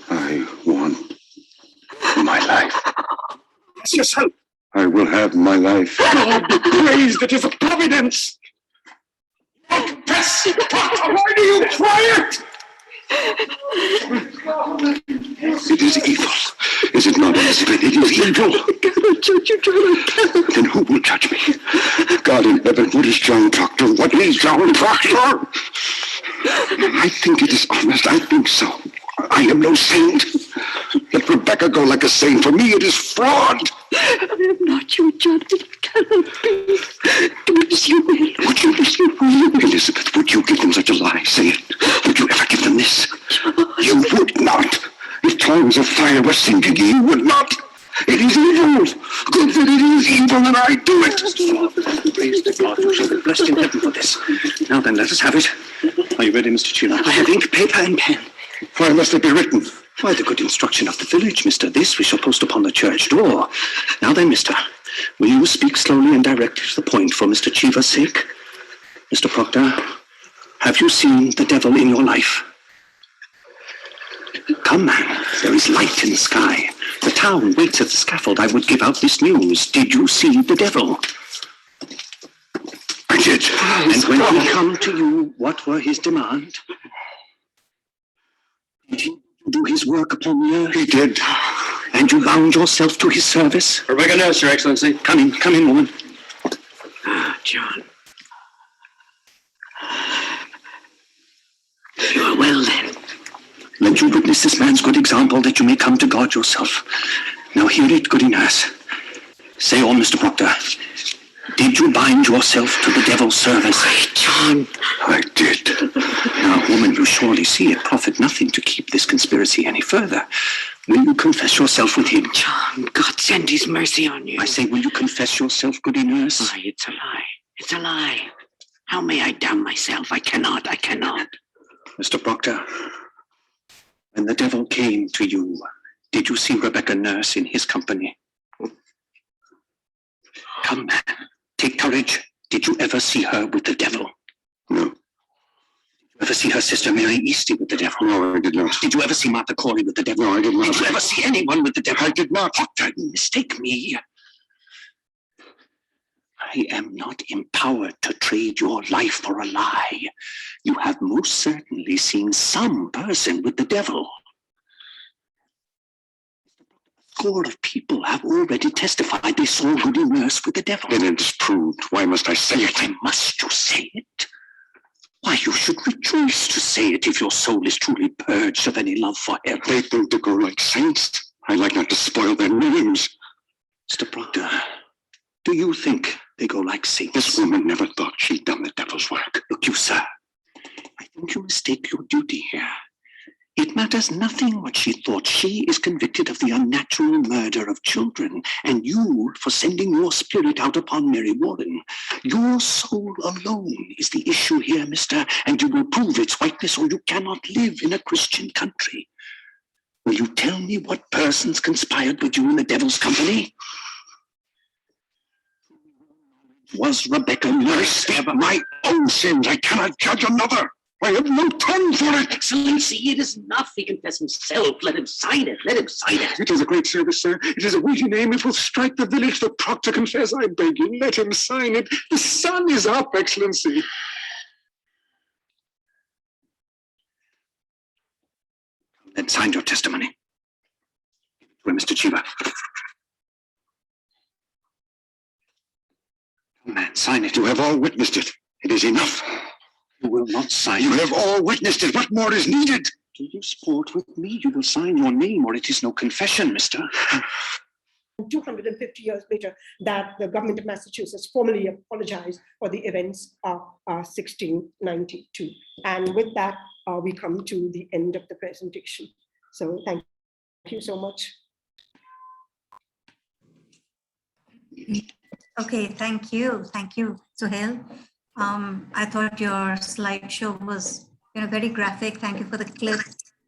I want my life. Yes, yourself. I will have my life. God be praised, it is a providence. Confess! Why do you quiet? It is evil. Is it not, Elizabeth? It is evil. I cannot judge you, John. Then who will judge me? God in heaven, what is John Proctor? What is John Proctor? I think it is honest. I think so. I am no saint. Let Rebecca go like a saint. For me, it is fraud. I am not your John. It cannot be. Do as you will. Would you listen? Elizabeth, would you give them such a lie? Say it. Would you ever give them this? You would not. If tongues of fire were sent to you, you would not. It is evil. Good that it is evil, and I do it. Praise the God who shall be blessed in heaven for this. Now then, let us have it. Are you ready, Mr. Cheever? I have ink, paper, and pen. Why must it be written? Why, the good instruction of the village, mister. This we shall post upon the church door. Now then, mister, will you speak slowly and directly to the point for Mr. Cheever's sake? Mr. Proctor, have you seen the devil in your life? Come, man, there is light in the sky. The town waits at the scaffold. I would give out this news. Did you see the devil? I did. And when he come to you, what were his demand? Did he do his work upon the earth? He did. And you bound yourself to his service? Rebecca Nurse, Your Excellency. Come in, woman. Ah, John. You are well, then. Let you witness this man's good example, that you may come to God yourself. Now hear it, goody nurse. Say all, Mr. Proctor. Did you bind yourself to the devil's service? Wait, John. I did. Now, woman, you surely see it profit nothing to keep this conspiracy any further. Will you confess yourself with him? John, God send his mercy on you. I say, will you confess yourself, goody nurse? Why, it's a lie. It's a lie. How may I damn myself? I cannot. Mr. Proctor, when the devil came to you, Did you see Rebecca Nurse in his company? Come, man, take courage. Did you ever see her with the devil? No. Did you ever see her sister Mary Easty with the devil? No, I did not. Did you ever see Martha Corley with the devil? No, I did not. Did you ever see anyone with the devil? I did not. Doctor, you mistake me. I am not empowered to trade your life for a lie. You have most certainly seen some person with the devil. A score of people have already testified they saw Goody Nurse with the devil. Then it is proved. Why must I say it? Why must you say it? Why, you should rejoice to say it if your soul is truly purged of any love for heaven. They think to go like saints. I like not to spoil their names. Mr. Proctor, do you think they go like saints? This woman never thought she'd done the devil's work. Look, you, sir, I think you mistake your duty here. It matters nothing what she thought. She is convicted of the unnatural murder of children, and you for sending your spirit out upon Mary Warren. Your soul alone is the issue here, mister, and you will prove its whiteness, or you cannot live in a Christian country. Will you tell me what persons conspired with you in the devil's company? Was Rebecca Nurse ever my own sins? I cannot judge another. I have no tongue for it. Excellency, it is enough. He confessed himself. Let him sign it. Let him sign it. It is a great service, sir. It is a weighty name. It will strike the village. The proctor confess. I beg you, let him sign it. The sun is up, Excellency. Then sign your testimony. To Mr. Chiba. Man, sign it. You have all witnessed it. It is enough. You will not sign it. You have all witnessed it. What more is needed? Do you sport with me? You will sign your name, or it is no confession, mister.
250 years later, that the government of Massachusetts formally apologized for the events of 1692. And with that, we come to the end of the presentation. So thank you so much.
Okay, thank you, Suhaile. I thought your slideshow was, very graphic. Thank you for the clip.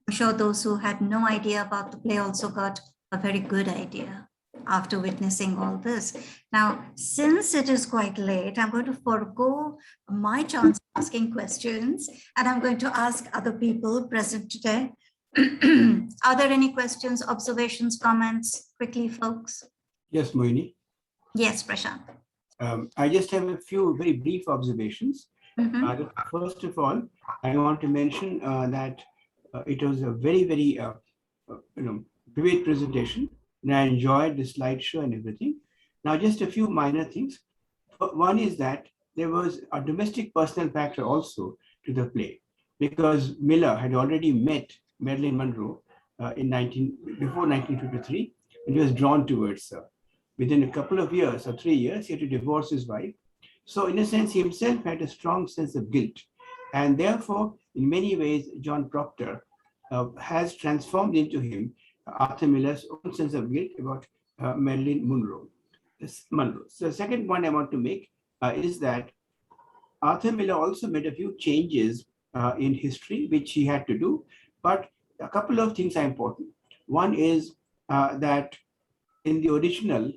I'm sure those who had no idea about the play also got a very good idea after witnessing all this. Now, since it is quite late, I'm going to forego my chance of asking questions, and I'm going to ask other people present today. Are there any questions, observations, comments? Quickly, folks.
Yes, Moini.
Yes, Prashant.
I just have a few very brief observations. First of all, I want to mention that it was a very, very vivid presentation, and I enjoyed the slideshow and everything. Now, just a few minor things. One is that there was a domestic personal factor also to the play, because Miller had already met Marilyn Monroe before 1953, and he was drawn towards her. Within a couple of years or 3 years, he had to divorce his wife. So in a sense, he himself had a strong sense of guilt. And therefore, in many ways, John Proctor has transformed into him Arthur Miller's own sense of guilt about Marilyn Monroe. So the second point I want to make is that Arthur Miller also made a few changes in history, which he had to do. But a couple of things are important. One is that in the original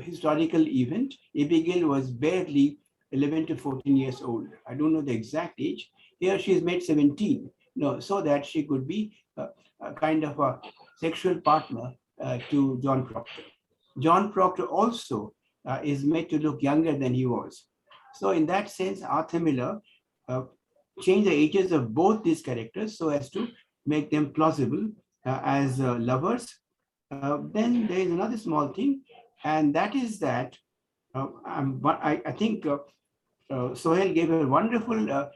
historical event, Abigail was barely 11 to 14 years old. I don't know the exact age. Here she is made 17, so that she could be a kind of a sexual partner to John Proctor. John Proctor also is made to look younger than he was. So in that sense, Arthur Miller changed the ages of both these characters so as to make them plausible as lovers. Then there is another small thing, and that is that I think Suhaile gave a wonderful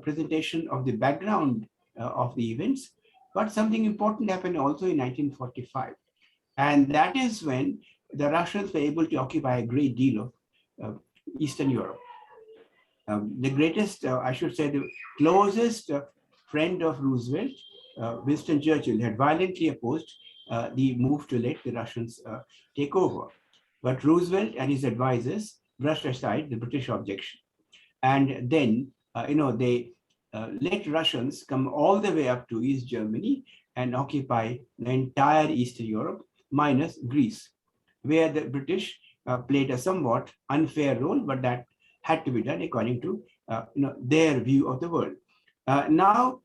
presentation of the background of the events, but something important happened also in 1945. And that is when the Russians were able to occupy a great deal of Eastern Europe. The greatest, I should say, the closest friend of Roosevelt, Winston Churchill, had violently opposed the move to let the Russians take over. But Roosevelt and his advisors brushed aside the British objection. And then, they let Russians come all the way up to East Germany and occupy the entire Eastern Europe minus Greece, where the British played a somewhat unfair role, but that had to be done according to their view of the world. Now,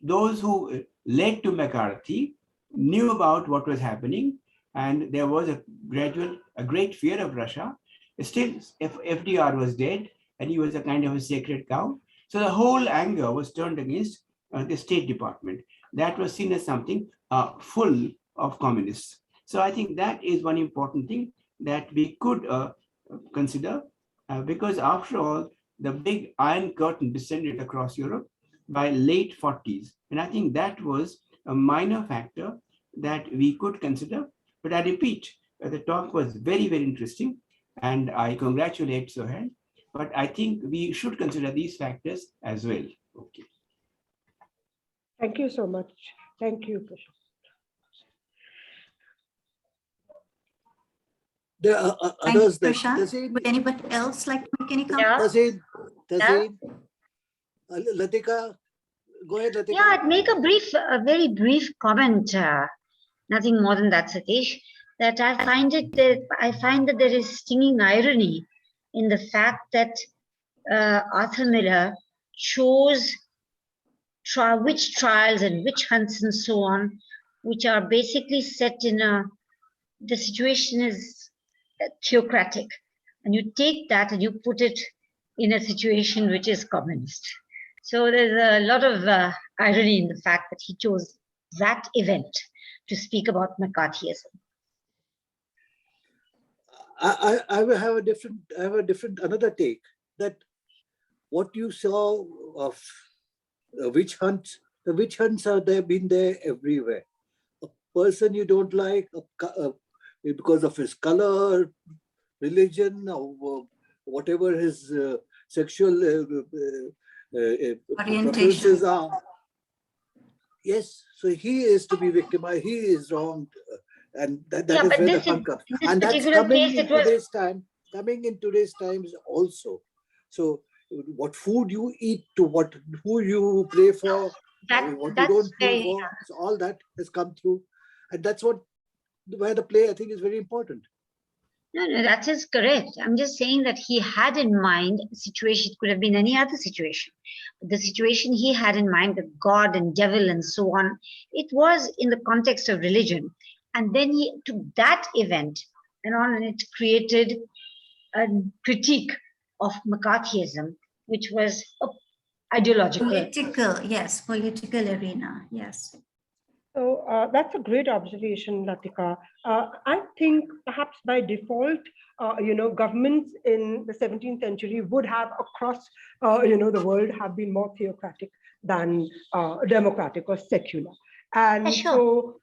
those who led to McCarthy knew about what was happening, and there was a great fear of Russia. Still, if FDR was dead, and he was a kind of a sacred cow, so the whole anger was turned against the State Department. That was seen as something full of communists. So I think that is one important thing that we could consider, because after all, the big Iron Curtain descended across Europe by late 40s. And I think that was a minor factor that we could consider. But I repeat, the talk was very, very interesting, and I congratulate Suhaile. But I think we should consider these factors as well. Okay.
Thank you so much. Thank you, Prashant.
There are
Thank you,
others that
Prashant. Would anybody else like to make any comment?
Tazeen, Latika, go ahead, Latika.
Yeah, I'd make a very brief comment, nothing more than that, Satish, that I find that there is stinging irony in the fact that Arthur Miller chose witch trials and witch hunts and so on, which are basically set in the situation is theocratic. And you take that and you put it in a situation which is communist. So there's a lot of irony in the fact that he chose that event to speak about McCarthyism.
I have another take, that what you saw of witch hunts, the witch hunts are been there everywhere. A person you don't like because of his color, religion, or whatever his sexual preferences are. Yes, so he is to be victimized, he is wronged, and that is where the hunt comes. And that's coming in today's times also. So what food you eat, to who you pray for, what you don't pray for, so all that has come through. And that's where the play, I think, is very important.
No, that is correct. I'm just saying that he had in mind a situation, it could have been any other situation. The situation he had in mind, the God and devil and so on, it was in the context of religion. And then he took that event and it created a critique of McCarthyism, which was ideological.
Political arena, yes.
So that's a great observation, Latika. I think perhaps by default, governments in the 17th century would have across, the world have been more theocratic than democratic or secular. And so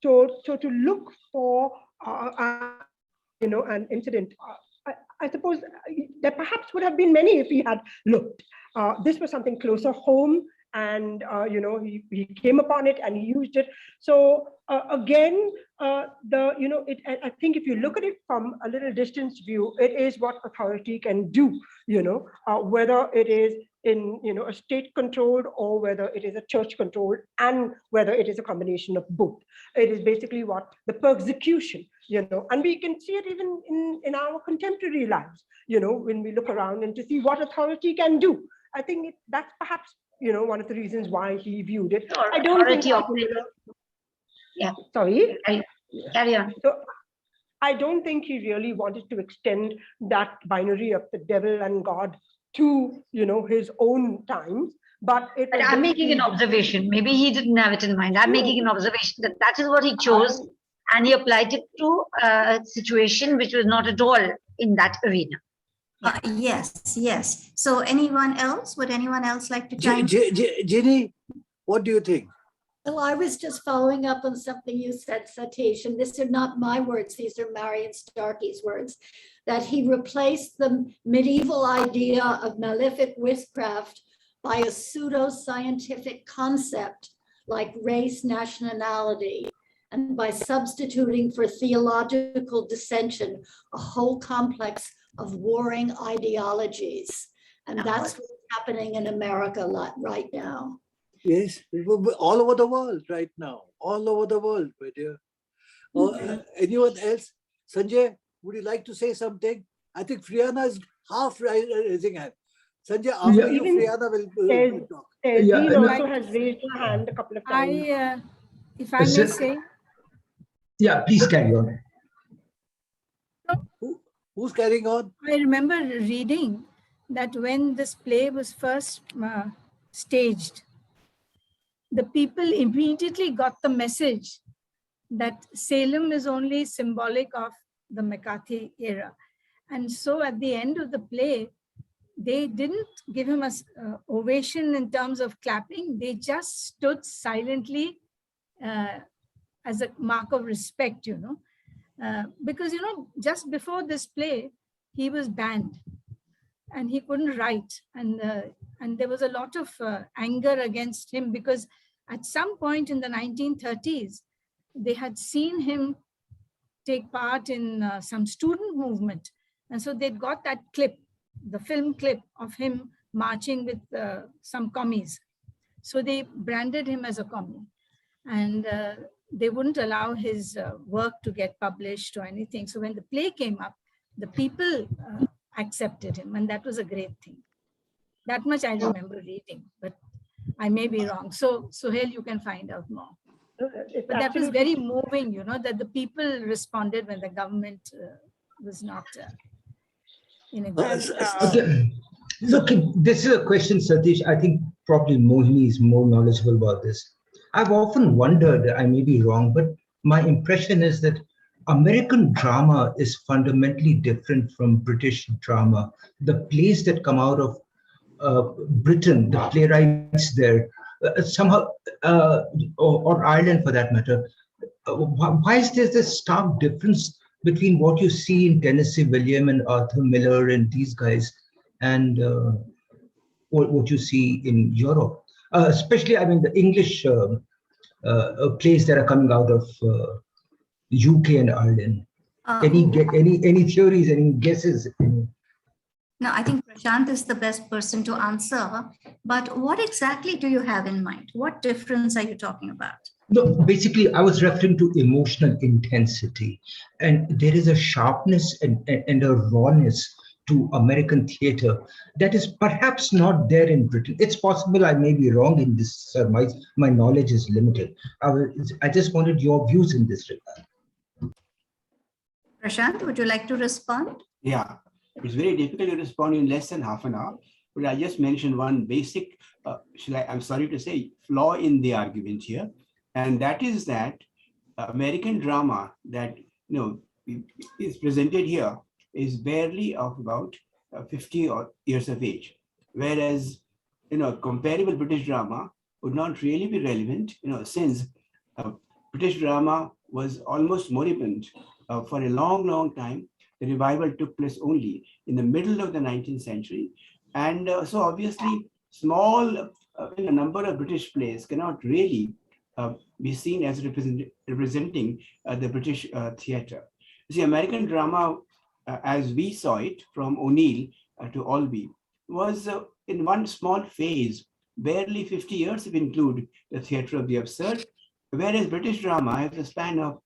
to look for, an incident, I suppose there perhaps would have been many if he had looked. This was something closer home, and he came upon it and he used it. So again, I think if you look at it from a little distance view, it is what authority can do. Whether it is in a state controlled or whether it is a church controlled, and whether it is a combination of both. It is basically what the persecution, and we can see it even in our contemporary lives, when we look around and to see what authority can do. I think that's perhaps one of the reasons why he viewed it. I don't think Sorry?
Carry on.
So I don't think he really wanted to extend that binary of the devil and God to his own times. But
I'm making an observation. Maybe he didn't have it in mind. I'm making an observation that is what he chose, and he applied it to a situation which was not at all in that arena.
Yes. So anyone else? Would anyone else like to chime in?
Ginny, what do you think?
Well, I was just following up on something you said, Satish, and these are not my words, these are Marion Starkey's words, that he replaced the medieval idea of malefic witchcraft by a pseudo-scientific concept like race, nationality, and by substituting for theological dissension a whole complex of warring ideologies. And that's what's happening in America right now.
Yes, all over the world right now. All over the world, my dear. Anyone else? Sanjay, would you like to say something? I think Friana is half raising hand. Sanjay, after you, Friana will talk.
Tezeen also has raised her hand a couple of times.
If I may say.
Yeah, please carry on.
Who's carrying on?
I remember reading that when this play was first staged, the people immediately got the message that Salem is only symbolic of the McCarthy era. And so at the end of the play, they didn't give him an ovation in terms of clapping. They just stood silently as a mark of respect, you know. Because, you know, just before this play, he was banned and he couldn't write. And there was a lot of anger against him because at some point in the 1930s, they had seen him take part in some student movement. And so they'd got that clip, the film clip of him marching with some commies. So they branded him as a commie. And they wouldn't allow his work to get published or anything. So when the play came up, the people accepted him, and that was a great thing. That much I remember reading, but I may be wrong. So Suhaile, you can find out more. But that was very moving, you know, that the people responded when the government was not in agreement.
Okay. Look, this is a question, Satish. I think probably Mohini is more knowledgeable about this. I've often wondered, I may be wrong, but my impression is that American drama is fundamentally different from British drama. The plays that come out of Britain, the playwrights there, somehow, or Ireland for that matter, why is there this stark difference between what you see in Tennessee William and Arthur Miller and these guys and what you see in Europe? Especially, I mean, the English plays that are coming out of UK and Ireland. Any theories, any guesses?
No, I think Prashant is the best person to answer. But what exactly do you have in mind? What difference are you talking about?
No, basically, I was referring to emotional intensity. And there is a sharpness and a rawness to American theater that is perhaps not there in Britain. It's possible I may be wrong in this, sir. My knowledge is limited. I just wanted your views in this regard.
Prashant, would you like to respond?
Yeah, it's very difficult to respond in less than half an hour, but I just mentioned one basic, I'm sorry to say, flaw in the argument here, and that is that American drama that is presented here is barely of about 50 years of age, whereas comparable British drama would not really be relevant, since British drama was almost moribund for a long time. The revival took place only in the middle of the 19th century, and so obviously small number of British plays cannot really be seen as representing the British theatre. You see, American drama, as we saw it from O'Neill to Albee, was in one small phase, barely 50 years if include the theatre of the absurd, whereas British drama has a span of,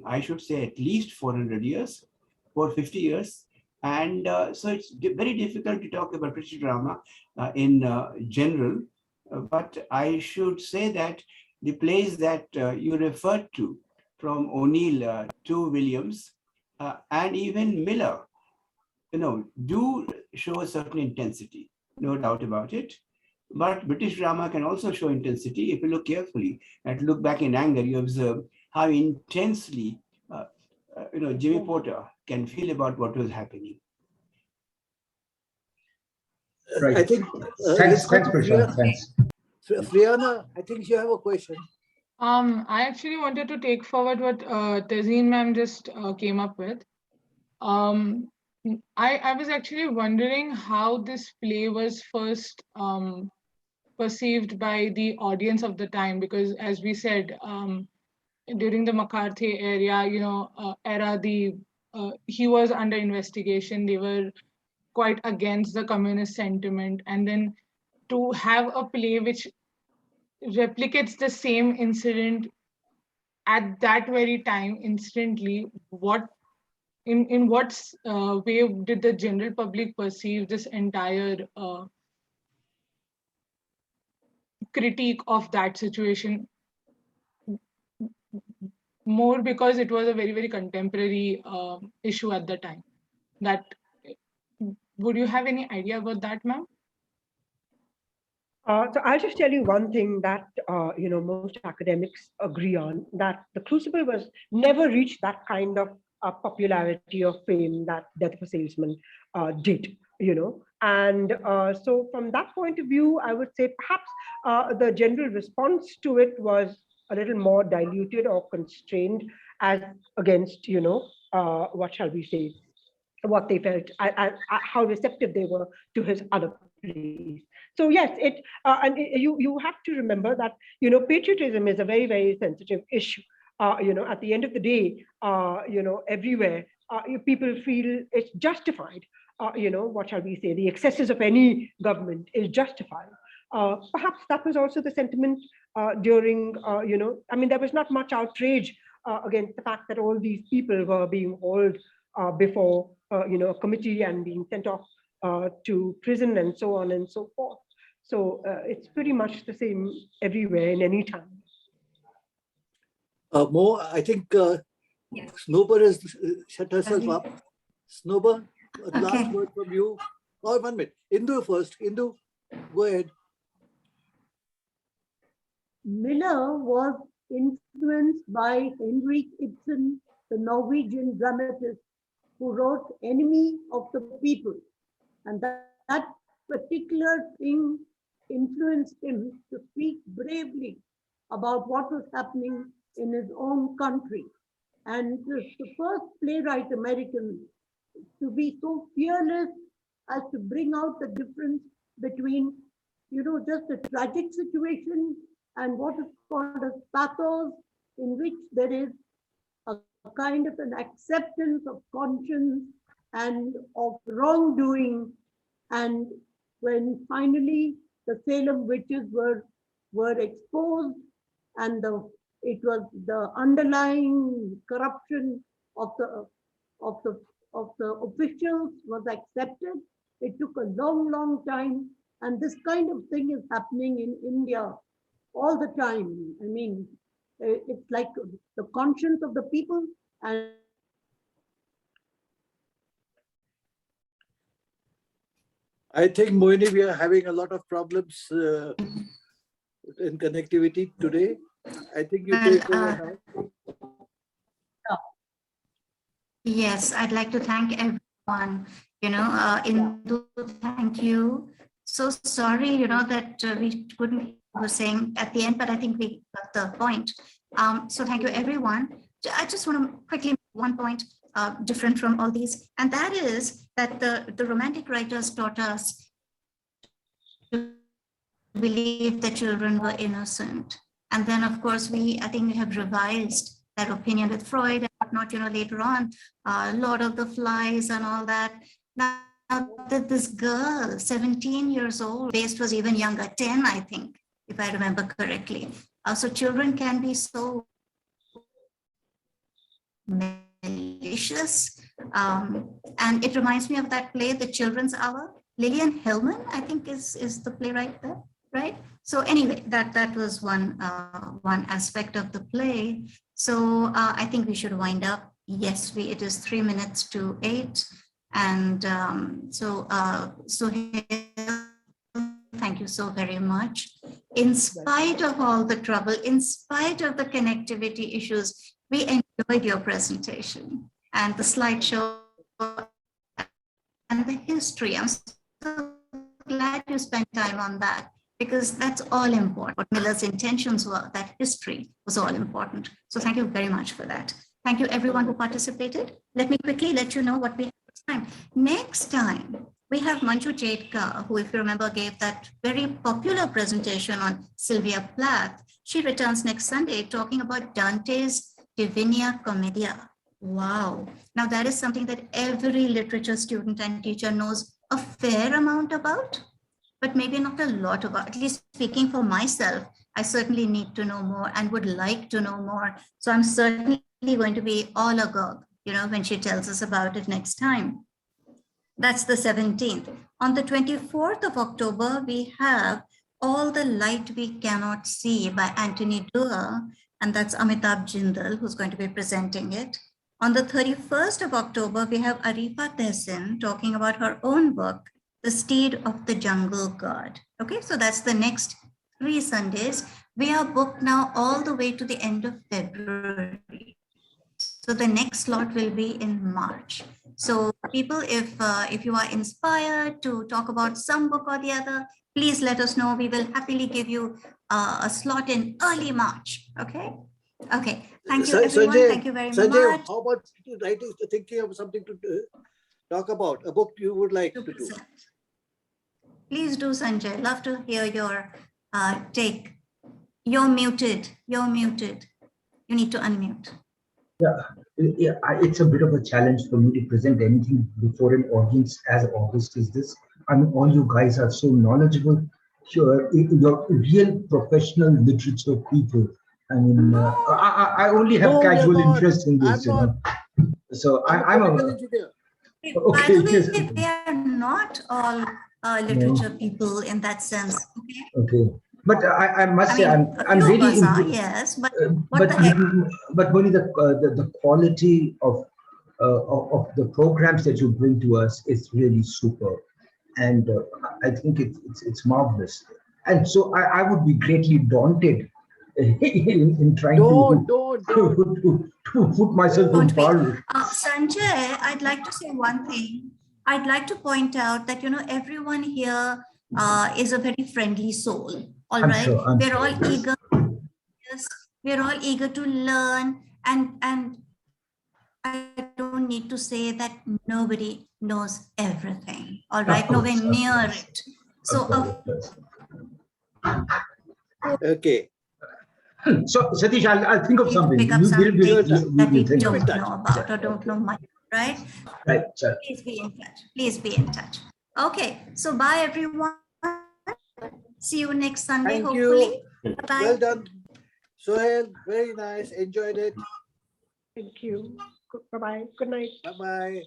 I should say, at least 400 years, 450 years. And so it's very difficult to talk about British drama in general. But I should say that the plays that you referred to, from O'Neill to Williams, and even Miller, do show a certain intensity, no doubt about it. But British drama can also show intensity. If you look carefully and look back in anger, you observe how intensely, Jimmy Porter can feel about what was happening.
Right.
I think.
Thanks, Prashant. Thanks.
Friana, I think you have a question.
I actually wanted to take forward what Tezeen ma'am just came up with. I was actually wondering how this play was first perceived by the audience of the time, because as we said, during the McCarthy era, he was under investigation. They were quite against the communist sentiment, and then to have a play which replicates the same incident at that very time instantly, in what way did the general public perceive this entire critique of that situation? More because it was a very, very contemporary issue at the time. That, would you have any idea about that, ma'am?
So I'll just tell you one thing that most academics agree on, that the Crucible was never reached that kind of popularity or fame that Death of a Salesman did, And so from that point of view, I would say perhaps the general response to it was a little more diluted or constrained as against, what shall we say, what they felt, how receptive they were to his other plays. So yes, you have to remember that patriotism is a very, very sensitive issue. At the end of the day, everywhere people feel it's justified. What shall we say? The excesses of any government is justified. Perhaps that was also the sentiment during. There was not much outrage against the fact that all these people were being hauled before a committee and being sent off to prison and so on and so forth. So it's pretty much the same everywhere in any time.
Mo, I think Snowber has shut herself up. Snowber, last word from you. Or 1 minute. Indu first. Indu, go ahead.
Miller was influenced by Henrik Ibsen, the Norwegian dramatist, who wrote Enemy of the People. And that particular thing influenced him to speak bravely about what was happening in his own country. And the first playwright American to be so fearless as to bring out the difference between, just a tragic situation and what is called as pathos, in which there is a kind of an acceptance of conscience and of wrongdoing. And when finally the Salem witches were exposed, and it was the underlying corruption of the officials was accepted. It took a long, long time, and this kind of thing is happening in India all the time. I mean, it's like the conscience of the people. And
I think, Mohini, we are having a lot of problems in connectivity today. I think you take over now.
Yes, I'd like to thank everyone. Indu, thank you. So sorry, that we couldn't were saying at the end, but I think we got the point. So thank you, everyone. I just want to quickly make one point different from all these, and that is that the Romantic writers taught us to believe that children were innocent. And then, of course, I think we have revised that opinion with Freud and whatnot, later on, Lord of the Flies and all that. Now that this girl, 17 years old, based was even younger, 10, I think, if I remember correctly. So children can be so malicious. And it reminds me of that play, The Children's Hour. Lillian Hellman, I think, is the playwright there, right? So anyway, that was one aspect of the play. So I think we should wind up. Yes, it is 3 minutes to 8. And so thank you so very much. In spite of all the trouble, in spite of the connectivity issues, we enjoyed your presentation and the slideshow and the history. I'm so glad you spent time on that, because that's all important. What Miller's intentions were, that history was all important. So thank you very much for that. Thank you everyone who participated. Let me quickly let you know what we have next time. Next time, we have Manju Jedka, who, if you remember, gave that very popular presentation on Sylvia Plath. She returns next Sunday talking about Dante's Divina Commedia. Wow. Now that is something that every literature student and teacher knows a fair amount about, but maybe not a lot about. At least speaking for myself, I certainly need to know more and would like to know more. So I'm certainly going to be all agog, when she tells us about it next time. That's the 17th. On the 24th of October, we have All the Light We Cannot See by Anthony Doerr, and that's Amitabh Jindal who's going to be presenting it. On the 31st of October, we have Arifa Tehsin talking about her own book, The Steed of the Jungle God. Okay, so that's the next 3 Sundays. We are booked now all the way to the end of February. So the next slot will be in March. So people, if you are inspired to talk about some book or the other, please let us know. We will happily give you a slot in early March. Okay. Okay. Thank you, everyone.
Sanjay,
Thank you very
Sanjay,
much.
how about thinking of something to talk about, a book you would like to do?
Please do, Sanjay. Love to hear your take. You're muted. You're muted. You need to unmute.
Yeah, it's a bit of a challenge for me to present anything before an audience as august as this. I mean, all you guys are so knowledgeable. You're real professional literature people. I mean, I only have casual interest in this, So I'm a
engineer.
Okay.
By the way, they are not all literature people in that sense.
Okay. But I must say, I'm
few of
really
us are, yes, but what the heck?
But only the quality of the programs that you bring to us is really super, and I think it's marvelous. And so I would be greatly daunted in trying to put myself on par.
Sanjay, I'd like to say one thing. I'd like to point out that everyone here is a very friendly soul. All right, we're all eager. Yes, we're all eager to learn, and I don't need to say that nobody knows everything. All right, nowhere near it. So,
okay.
So, Satish, I'll think of something.
Pick up something that we
think
don't know about or don't know much, right?
Right. Sure.
Please be in touch. Please be in touch. Okay. So, bye, everyone. See you next Sunday,
Thank
hopefully.
you.
Bye.
Well done, Suhaile. Very nice. Enjoyed it.
Thank you. Bye-bye. Good night.
Bye-bye.